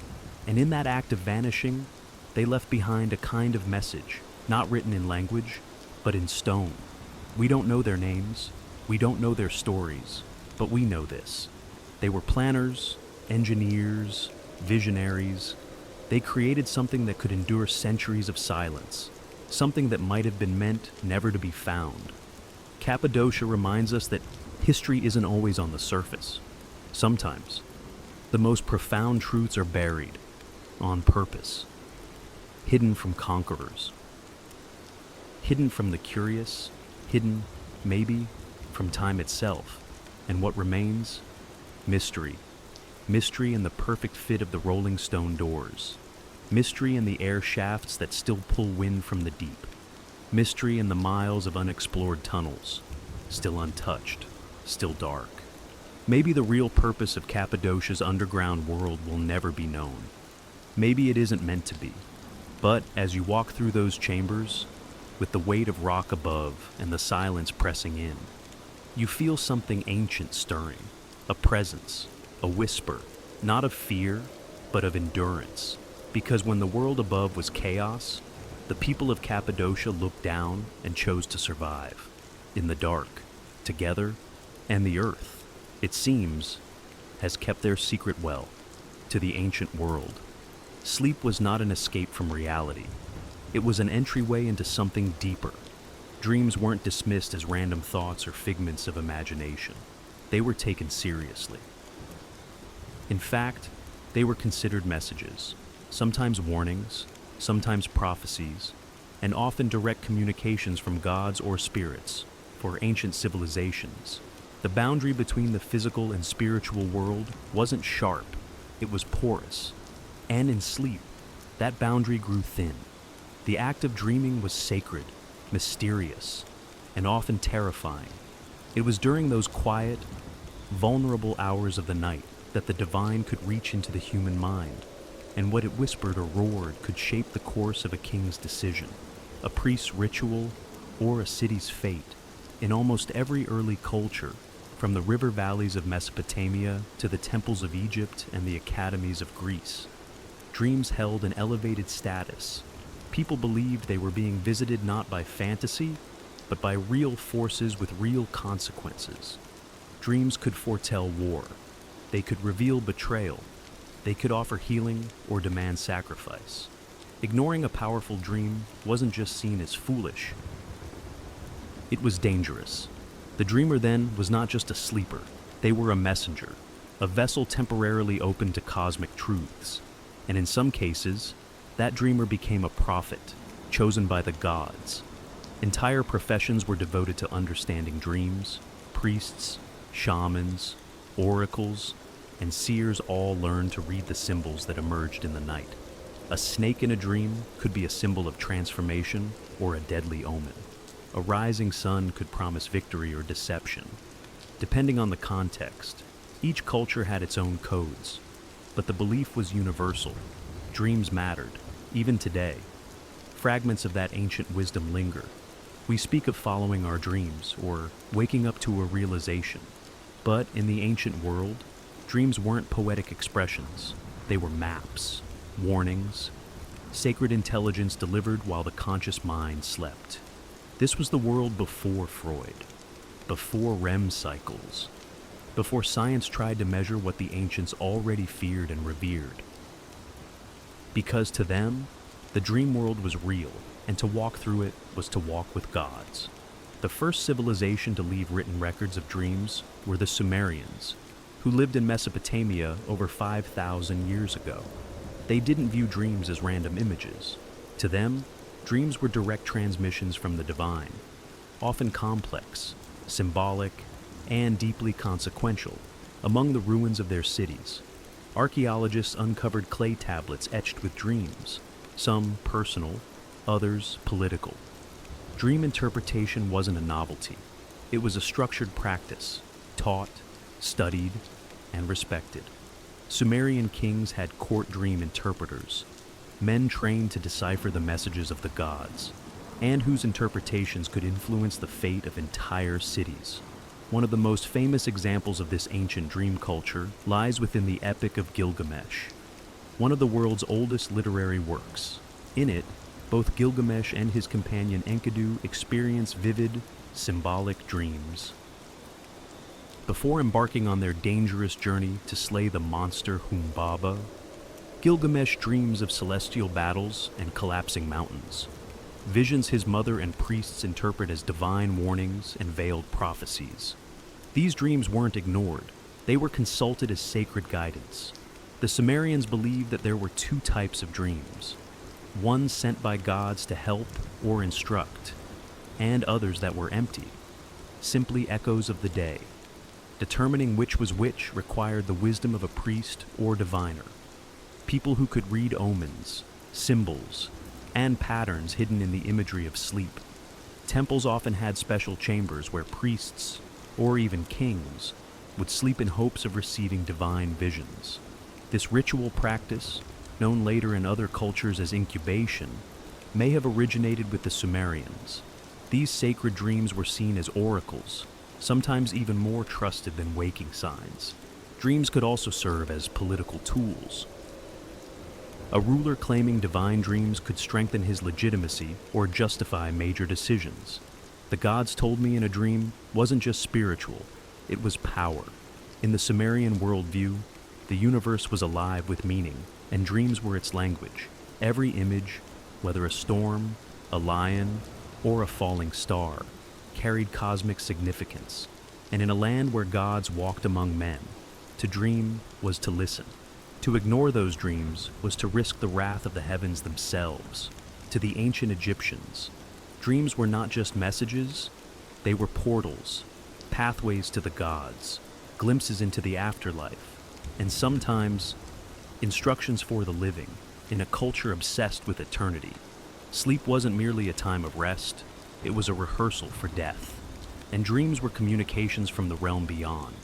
And in that act of vanishing, they left behind a kind of message, not written in language, but in stone. We don't know their names, we don't know their stories, but we know this. They were planners, engineers, visionaries. They created something that could endure centuries of silence, something that might have been meant never to be found. Cappadocia reminds us that history isn't always on the surface. Sometimes, the most profound truths are buried, on purpose, hidden from conquerors, hidden from the curious, hidden, maybe, from time itself. And what remains? Mystery. Mystery in the perfect fit of the rolling stone doors. Mystery in the air shafts that still pull wind from the deep. Mystery in the miles of unexplored tunnels, still untouched, still dark. Maybe the real purpose of Cappadocia's underground world will never be known. Maybe it isn't meant to be. But as you walk through those chambers, with the weight of rock above and the silence pressing in, you feel something ancient stirring, a presence, a whisper, not of fear, but of endurance. Because when the world above was chaos, the people of Cappadocia looked down and chose to survive, in the dark, together, and the earth, it seems, has kept their secret well, to the ancient world. Sleep was not an escape from reality. It was an entryway into something deeper. Dreams weren't dismissed as random thoughts or figments of imagination. They were taken seriously. In fact, they were considered messages, sometimes warnings, sometimes prophecies, and often direct communications from gods or spirits. For ancient civilizations, the boundary between the physical and spiritual world wasn't sharp, it was porous. And in sleep, that boundary grew thin. The act of dreaming was sacred, mysterious, and often terrifying. It was during those quiet, vulnerable hours of the night that the divine could reach into the human mind, and what it whispered or roared could shape the course of a king's decision, a priest's ritual, or a city's fate. In almost every early culture, from the river valleys of Mesopotamia to the temples of Egypt and the academies of Greece, dreams held an elevated status. People believed they were being visited not by fantasy, but by real forces with real consequences. Dreams could foretell war. They could reveal betrayal. They could offer healing or demand sacrifice. Ignoring a powerful dream wasn't just seen as foolish. It was dangerous. The dreamer then was not just a sleeper. They were a messenger, a vessel temporarily open to cosmic truths. And in some cases, that dreamer became a prophet, chosen by the gods. Entire professions were devoted to understanding dreams. Priests, shamans, oracles, and seers all learned to read the symbols that emerged in the night. A snake in a dream could be a symbol of transformation or a deadly omen. A rising sun could promise victory or deception. Depending on the context, each culture had its own codes, but the belief was universal. Dreams mattered, even today. Fragments of that ancient wisdom linger. We speak of following our dreams or waking up to a realization. But in the ancient world, dreams weren't poetic expressions. They were maps, warnings, sacred intelligence delivered while the conscious mind slept. This was the world before Freud, before REM cycles, before science tried to measure what the ancients already feared and revered. Because to them, the dream world was real, and to walk through it was to walk with gods. The first civilization to leave written records of dreams were the Sumerians, who lived in Mesopotamia over 5,000 years ago. They didn't view dreams as random images. To them, dreams were direct transmissions from the divine, often complex, symbolic, and deeply consequential. Among the ruins of their cities, archaeologists uncovered clay tablets etched with dreams, some personal, others political. Dream interpretation wasn't a novelty. It was a structured practice, taught, studied, and respected. Sumerian kings had court dream interpreters, men trained to decipher the messages of the gods, and whose interpretations could influence the fate of entire cities. One of the most famous examples of this ancient dream culture lies within the Epic of Gilgamesh, one of the world's oldest literary works. In it, both Gilgamesh and his companion Enkidu experience vivid, symbolic dreams. Before embarking on their dangerous journey to slay the monster Humbaba, Gilgamesh dreams of celestial battles and collapsing mountains, visions his mother and priests interpret as divine warnings and veiled prophecies. These dreams weren't ignored. They were consulted as sacred guidance. The Sumerians believed that there were two types of dreams, one sent by gods to help or instruct, and others that were empty, simply echoes of the day. Determining which was which required the wisdom of a priest or diviner, people who could read omens, symbols, and patterns hidden in the imagery of sleep. Temples often had special chambers where priests, or even kings, would sleep in hopes of receiving divine visions. This ritual practice, known later in other cultures as incubation, may have originated with the Sumerians. These sacred dreams were seen as oracles, sometimes even more trusted than waking signs. Dreams could also serve as political tools. A ruler claiming divine dreams could strengthen his legitimacy or justify major decisions. The gods told me in a dream wasn't just spiritual, it was power. In the Sumerian worldview, the universe was alive with meaning, and dreams were its language. Every image, whether a storm, a lion, or a falling star, carried cosmic significance. And in a land where gods walked among men, to dream was to listen. To ignore those dreams was to risk the wrath of the heavens themselves. To the ancient Egyptians, dreams were not just messages, they were portals, pathways to the gods, glimpses into the afterlife, and sometimes instructions for the living. In a culture obsessed with eternity, sleep wasn't merely a time of rest, it was a rehearsal for death. And dreams were communications from the realm beyond.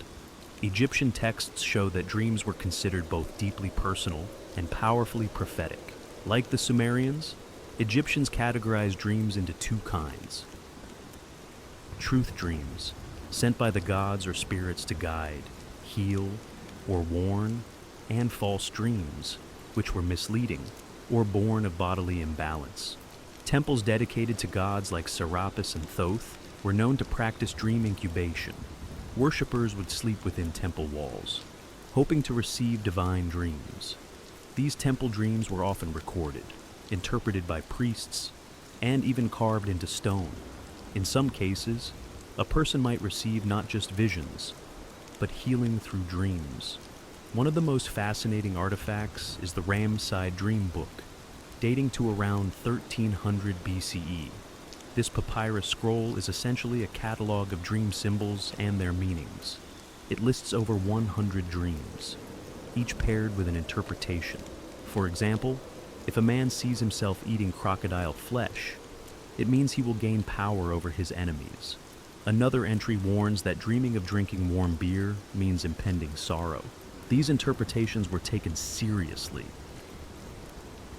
Egyptian texts show that dreams were considered both deeply personal and powerfully prophetic. Like the Sumerians, Egyptians categorized dreams into two kinds: truth dreams, sent by the gods or spirits to guide, heal, or warn, and false dreams, which were misleading or born of bodily imbalance. Temples dedicated to gods like Serapis and Thoth were known to practice dream incubation. Worshippers would sleep within temple walls, hoping to receive divine dreams. These temple dreams were often recorded, interpreted by priests, and even carved into stone. In some cases, a person might receive not just visions, but healing through dreams. One of the most fascinating artifacts is the Ramside Dream Book, dating to around 1300 BCE. This papyrus scroll is essentially a catalog of dream symbols and their meanings. It lists over 100 dreams, each paired with an interpretation. For example, if a man sees himself eating crocodile flesh, it means he will gain power over his enemies. Another entry warns that dreaming of drinking warm beer means impending sorrow. These interpretations were taken seriously.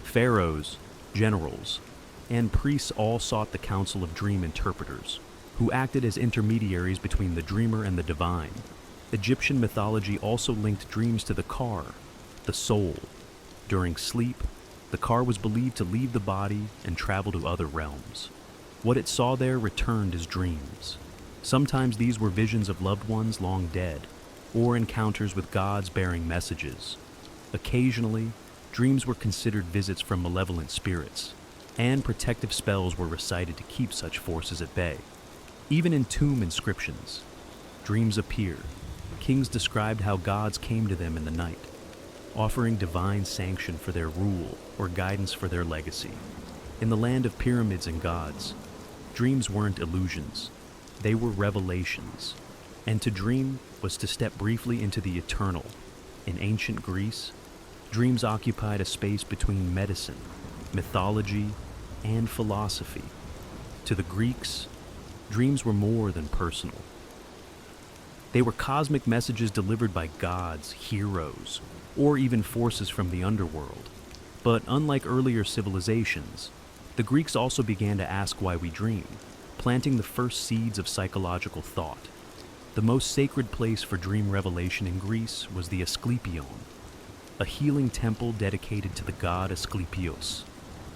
Pharaohs, generals, and priests all sought the counsel of dream interpreters, who acted as intermediaries between the dreamer and the divine. Egyptian mythology also linked dreams to the car, the soul. During sleep, the car was believed to leave the body and travel to other realms. What it saw there returned as dreams. Sometimes these were visions of loved ones long dead, or encounters with gods bearing messages. Occasionally, dreams were considered visits from malevolent spirits, and protective spells were recited to keep such forces at bay. Even in tomb inscriptions, dreams appear. Kings described how gods came to them in the night, offering divine sanction for their rule or guidance for their legacy. In the land of pyramids and gods, dreams weren't illusions, they were revelations. And to dream was to step briefly into the eternal. In ancient Greece, dreams occupied a space between medicine, mythology, and philosophy. To the Greeks, dreams were more than personal. They were cosmic messages delivered by gods, heroes, or even forces from the underworld. But unlike earlier civilizations, the Greeks also began to ask why we dream, planting the first seeds of psychological thought. The most sacred place for dream revelation in Greece was the Asclepion, a healing temple dedicated to the god Asclepios,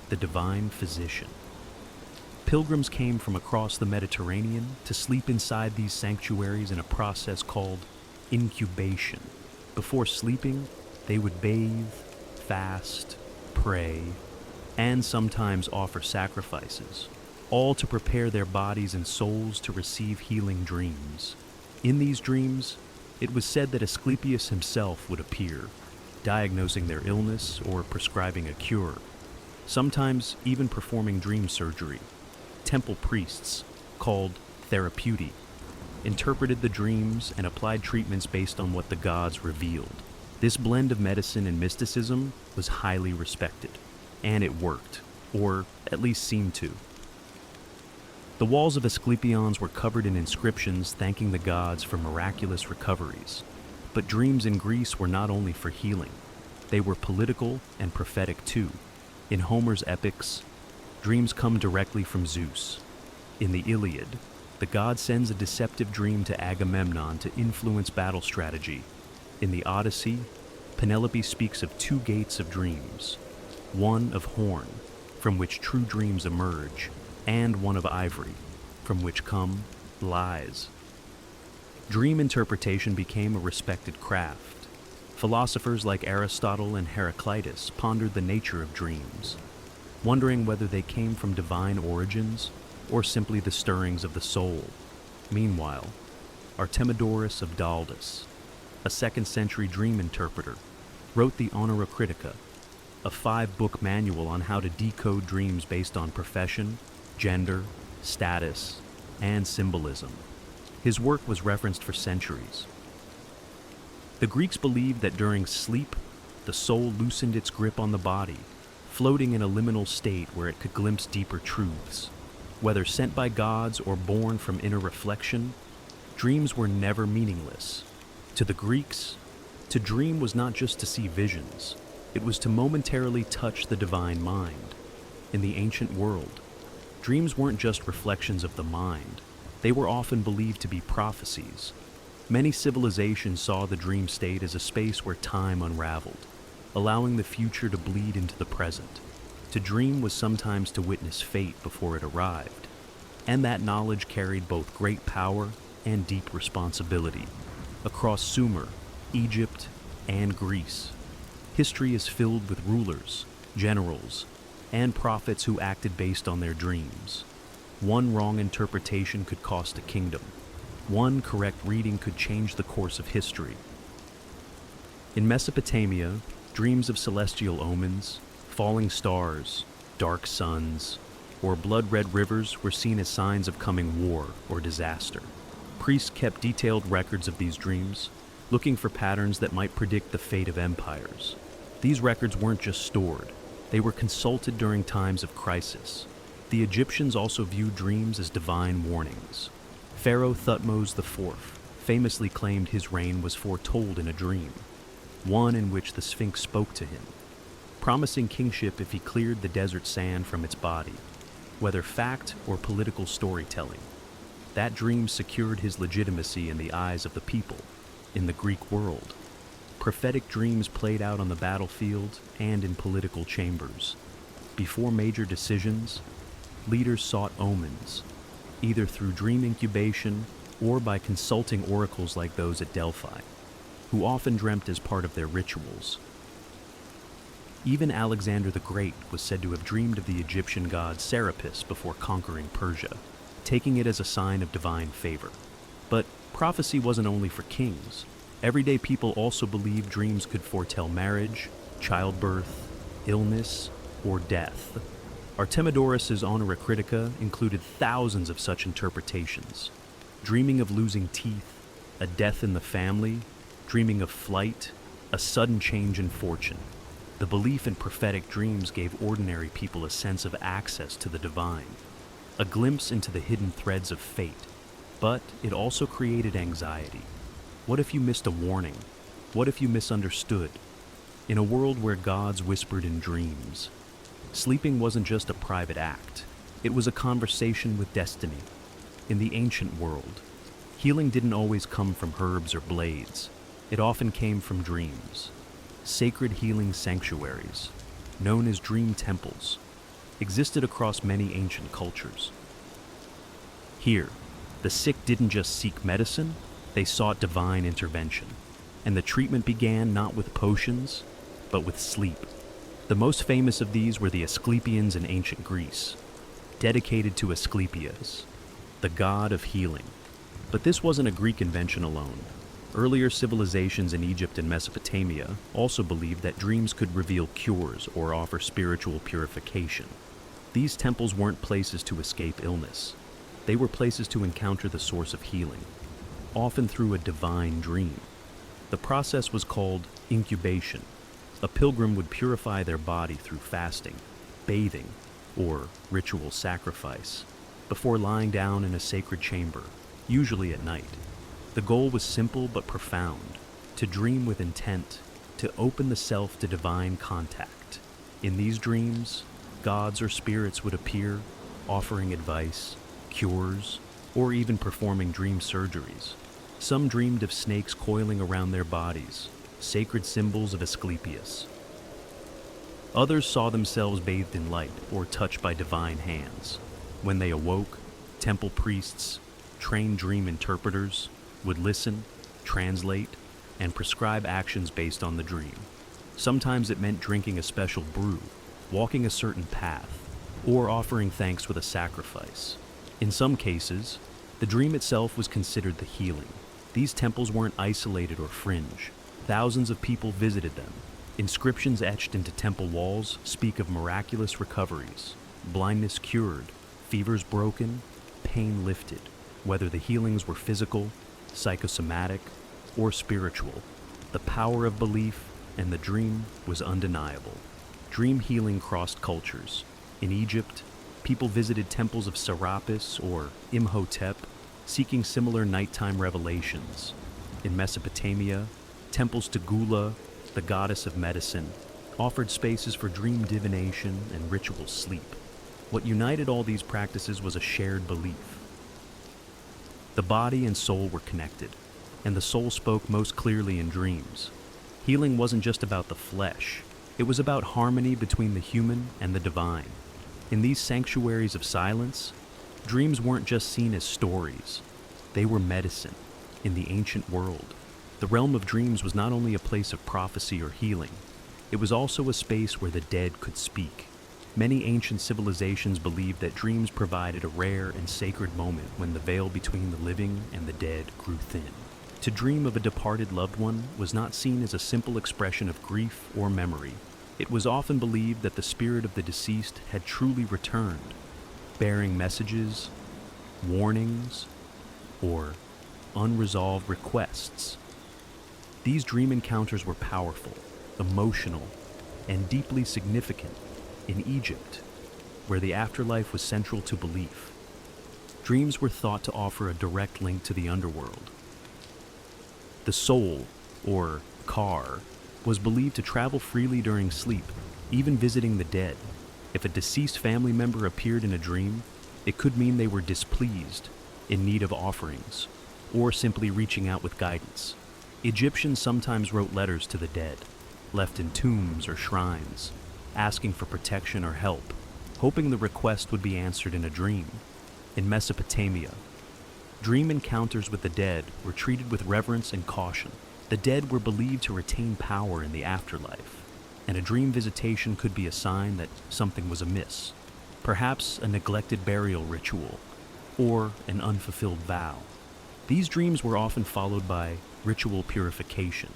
the divine physician. Pilgrims came from across the Mediterranean to sleep inside these sanctuaries in a process called incubation. Before sleeping, they would bathe, fast, pray, and sometimes offer sacrifices, all to prepare their bodies and souls to receive healing dreams. In these dreams, it was said that Asclepius himself would appear, diagnosing their illness or prescribing a cure, sometimes even performing dream surgery. Temple priests, called therapeuti, interpreted the dreams, and applied treatments based on what the gods revealed. This blend of medicine and mysticism was highly respected, and it worked, or at least seemed to. The walls of Asclepions were covered in inscriptions thanking the gods for miraculous recoveries. But dreams in Greece were not only for healing, they were political and prophetic too. In Homer's epics, dreams come directly from Zeus. In the Iliad, the god sends a deceptive dream to Agamemnon to influence battle strategy. In the Odyssey, Penelope speaks of two gates of dreams, one of horn, from which true dreams emerge, and one of ivory, from which come lies. Dream interpretation became a respected craft. Philosophers like Aristotle and Heraclitus pondered the nature of dreams, wondering whether they came from divine origins or simply the stirrings of the soul. Meanwhile, Artemidorus of Daldis, a 2nd century dream interpreter, wrote the Honora Critica, a 5-book manual on how to decode dreams based on profession, gender, status, and symbolism. His work was referenced for centuries. The Greeks believed that during sleep, the soul loosened its grip on the body, floating in a liminal state where it could glimpse deeper truths. Whether sent by gods or born from inner reflection, dreams were never meaningless. To the Greeks, to dream was not just to see visions, it was to momentarily touch the divine mind. In the ancient world, dreams weren't just reflections of the mind, they were often believed to be prophecies. Many civilizations saw the dream state as a space where time unraveled, allowing the future to bleed into the present. To dream was sometimes to witness fate before it arrived, and that knowledge carried both great power and deep responsibility. Across Sumer, Egypt, and Greece, history is filled with rulers, generals, and prophets who acted based on their dreams. One wrong interpretation could cost a kingdom. One correct reading could change the course of history. In Mesopotamia, dreams of celestial omens, falling stars, dark suns, or blood-red rivers were seen as signs of coming war or disaster. Priests kept detailed records of these dreams, looking for patterns that might predict the fate of empires. These records weren't just stored, they were consulted during times of crisis. The Egyptians also viewed dreams as divine warnings. Pharaoh Thutmose IV famously claimed his reign was foretold in a dream, one in which the Sphinx spoke to him, promising kingship if he cleared the desert sand from its body. Whether fact or political storytelling, that dream secured his legitimacy in the eyes of the people. In the Greek world, prophetic dreams played out on the battlefield and in political chambers. Before major decisions, leaders sought omens, either through dream incubation or by consulting oracles like those at Delphi, who often dreamt as part of their rituals. Even Alexander the Great was said to have dreamed of the Egyptian god Serapis before conquering Persia, taking it as a sign of divine favor. But prophecy wasn't only for kings. Everyday people also believed dreams could foretell marriage, childbirth, illness, or death. Artemidorus's Honora Critica included thousands of such interpretations. Dreaming of losing teeth, a death in the family, dreaming of flight, a sudden change in fortune. The belief in prophetic dreams gave ordinary people a sense of access to the divine, a glimpse into the hidden threads of fate. But it also created anxiety. What if you missed a warning? What if you misunderstood? In a world where gods whispered in dreams, sleeping wasn't just a private act. It was a conversation with destiny. In the ancient world, healing didn't always come from herbs or blades. It often came from dreams. Sacred healing sanctuaries, known as dream temples, existed across many ancient cultures. Here, the sick didn't just seek medicine, they sought divine intervention. And the treatment began not with potions, but with sleep. The most famous of these were the Asclepians in ancient Greece, dedicated to Asclepius, the god of healing. But this wasn't a Greek invention alone. Earlier civilizations in Egypt and Mesopotamia also believed that dreams could reveal cures or offer spiritual purification. These temples weren't places to escape illness. They were places to encounter the source of healing. often through a divine dream. The process was called incubation. A pilgrim would purify their body through fasting, bathing, or ritual sacrifice, before lying down in a sacred chamber, usually at night. The goal was simple but profound: to dream with intent, to open the self to divine contact. In these dreams, gods or spirits would appear, offering advice, cures, or even performing dream surgeries. Some dreamed of snakes coiling around their bodies, sacred symbols of Asclepius. Others saw themselves bathed in light or touched by divine hands. When they awoke, temple priests, trained dream interpreters, would listen, translate, and prescribe actions based on the dream. Sometimes it meant drinking a special brew, walking a certain path, or offering thanks with a sacrifice. In some cases, the dream itself was considered the healing. These temples weren't isolated or fringe. Thousands of people visited them. Inscriptions etched into temple walls speak of miraculous recoveries, blindness cured, fevers broken, pain lifted, whether the healings were physical, psychosomatic, or spiritual. The power of belief and the dream was undeniable. Dream healing crossed cultures. In Egypt, people visited temples of Serapis or Imhotep, seeking similar nighttime revelations. In Mesopotamia, temples to Gula, the goddess of medicine, offered spaces for dream divination and ritual sleep. What united all these practices was a shared belief. The body and soul were connected, and the soul spoke most clearly in dreams. Healing wasn't just about the flesh, it was about harmony between the human and the divine. In these sanctuaries of silence, dreams weren't just seen as stories, they were medicine. In the ancient world, the realm of dreams was not only a place of prophecy or healing, it was also a space where the dead could speak. Many ancient civilizations believed that dreams provided a rare and sacred moment when the veil between the living and the dead grew thin. To dream of a departed loved one was not seen as a simple expression of grief or memory. It was often believed that the spirit of the deceased had truly returned, bearing messages, warnings, or unresolved requests. These dream encounters were powerful, emotional, and deeply significant. In Egypt, where the afterlife was central to belief, dreams were thought to offer a direct link to the underworld. The soul, or Kar, was believed to travel freely during sleep, even visiting the dead. If a deceased family member appeared in a dream, it could mean they were displeased, in need of offerings, or simply reaching out with guidance. Egyptians sometimes wrote letters to the dead, left in tombs or shrines, asking for protection or help, hoping the request would be answered in a dream. In Mesopotamia, dream encounters with the dead were treated with reverence and caution. The dead were believed to retain power in the afterlife, and a dream visitation could be a sign that something was amiss, perhaps a neglected burial ritual, or an unfulfilled vow. These dreams were often followed by ritual purification,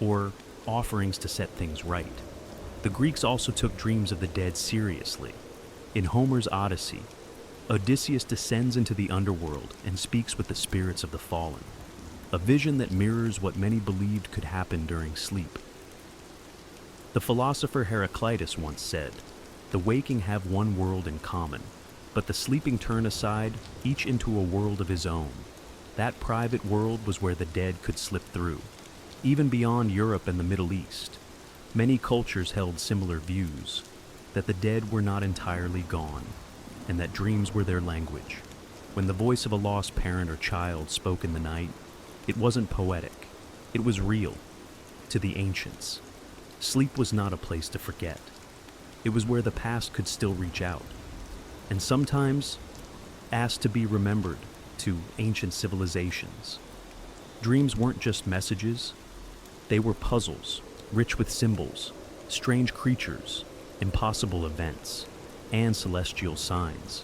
or offerings to set things right. The Greeks also took dreams of the dead seriously. In Homer's Odyssey, Odysseus descends into the underworld and speaks with the spirits of the fallen, a vision that mirrors what many believed could happen during sleep. The philosopher Heraclitus once said, "The waking have one world in common, but the sleeping turn aside, each into a world of his own." That private world was where the dead could slip through. Even beyond Europe and the Middle East, many cultures held similar views, that the dead were not entirely gone, and that dreams were their language. When the voice of a lost parent or child spoke in the night, it wasn't poetic, it was real. To the ancients, sleep was not a place to forget. It was where the past could still reach out, and sometimes ask to be remembered to ancient civilizations. Dreams weren't just messages, they were puzzles, rich with symbols, strange creatures, impossible events, and celestial signs.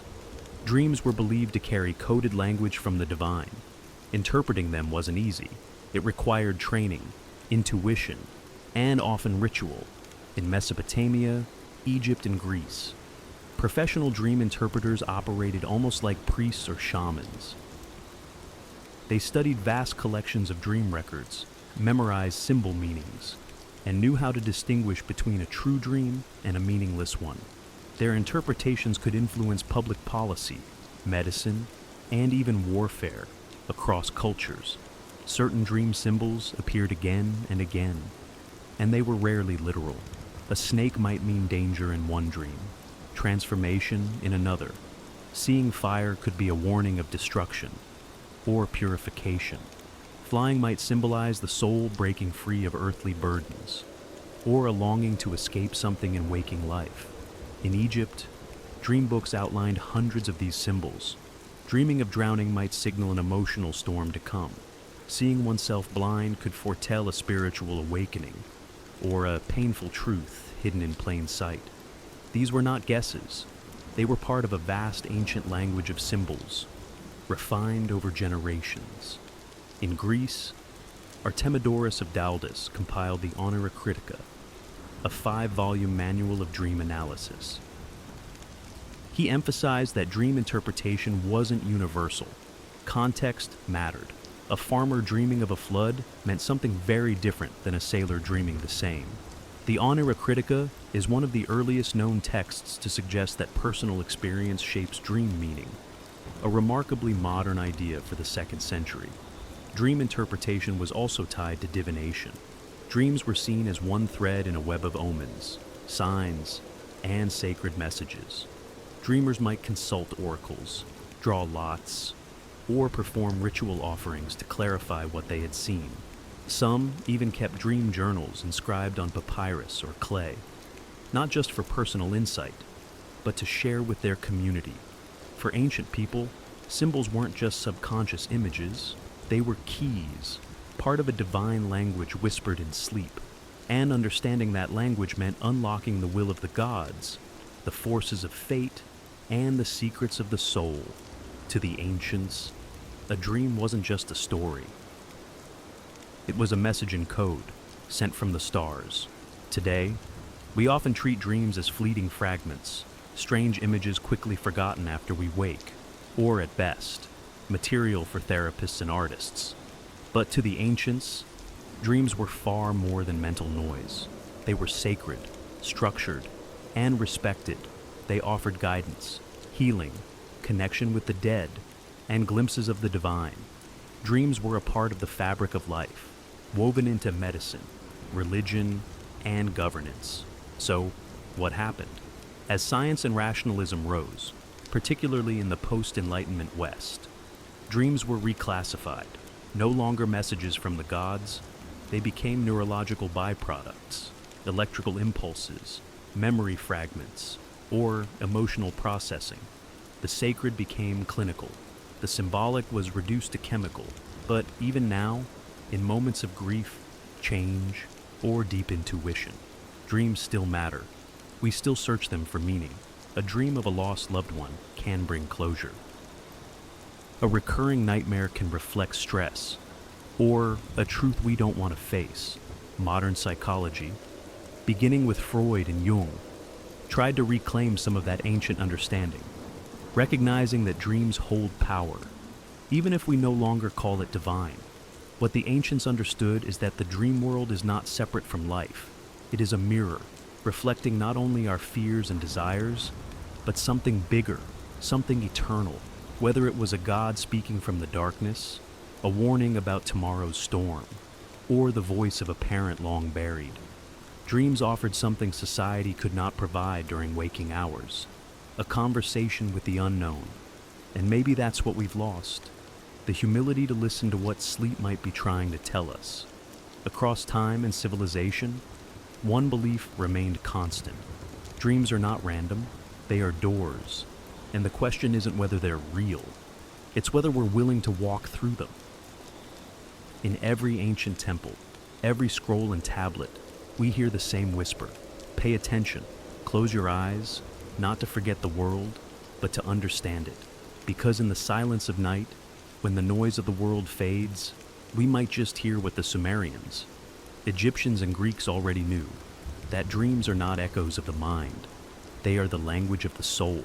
Dreams were believed to carry coded language from the divine. Interpreting them wasn't easy. It required training, intuition, and often ritual. In Mesopotamia, Egypt, and Greece, professional dream interpreters operated almost like priests or shamans. They studied vast collections of dream records, memorized symbol meanings, and knew how to distinguish between a true dream and a meaningless one. Their interpretations could influence public policy, medicine, and even warfare across cultures. Certain dream symbols appeared again and again, and they were rarely literal. A snake might mean danger in one dream, transformation in another. Seeing fire could be a warning of destruction or purification. Flying might symbolize the soul breaking free of earthly burdens, or a longing to escape something in waking life. In Egypt, dream books outlined hundreds of these symbols. Dreaming of drowning might signal an emotional storm to come. Seeing oneself blind could foretell a spiritual awakening, or a painful truth hidden in plain sight. These were not guesses. They were part of a vast ancient language of symbols, refined over generations. In Greece, Artemidorus of Daldis compiled the Honora Critica, a 5-volume manual of dream analysis. He emphasized that dream interpretation wasn't universal. Context mattered. A farmer dreaming of a flood meant something very different than a sailor dreaming the same. The Honora Critica is one of the earliest known texts to suggest that personal experience shapes dream meaning, a remarkably modern idea for the 2nd century. Dream interpretation was also tied to divination. Dreams were seen as one thread in a web of omens, signs, and sacred messages. Dreamers might consult oracles, draw lots, or perform ritual offerings to clarify what they had seen. Some even kept dream journals inscribed on papyrus or clay, not just for personal insight, but to share with their community. For ancient people, symbols weren't just subconscious images, they were keys, part of a divine language whispered in sleep. And understanding that language meant unlocking the will of the gods, the forces of fate, and the secrets of the soul. To the ancients, a dream wasn't just a story. It was a message in code, sent from the stars. Today, we often treat dreams as fleeting fragments, strange images quickly forgotten after we wake, or at best, material for therapists and artists. But to the ancients, dreams were far more than mental noise. They were sacred, structured, and respected. They offered guidance, healing, connection with the dead, and glimpses of the divine. Dreams were a part of the fabric of life, woven into medicine, religion, and governance. So, what happened? As science and rationalism rose, particularly in the post-Enlightenment West, dreams were reclassified. No longer messages from the gods, they became neurological byproducts, electrical impulses, memory fragments, or emotional processing. The sacred became clinical. The symbolic was reduced to chemical. But even now, in moments of grief, change, or deep intuition, dreams still matter. We still search them for meaning. A dream of a lost loved one can bring closure. A recurring nightmare can reflect stress, or a truth we don't want to face. Modern psychology, beginning with Freud and Jung, tried to reclaim some of that ancient understanding, recognizing that dreams hold power, even if we no longer call it divine. What the ancients understood is that the dream world is not separate from life. It is a mirror, reflecting not only our fears and desires, but something bigger, something eternal. Whether it was a god speaking from the darkness, a warning about tomorrow's storm, or the voice of a parent long buried, dreams offered something society could not provide during waking hours, a conversation with the unknown. And maybe that's what we've lost, the humility to listen to what sleep might be trying to tell us. Across time and civilization, one belief remained constant. Dreams are not random, they are doors. And the question isn't whether they're real, it's whether we're willing to walk through them. In every ancient temple, every scroll and tablet, we hear the same whisper. Pay attention, close your eyes, not to forget the world, but to understand it. Because in the silence of night, when the noise of the world fades, we might just hear what the Sumerians, Egyptians and Greeks already knew, that dreams are not echoes of the mind. They are the language of the soul.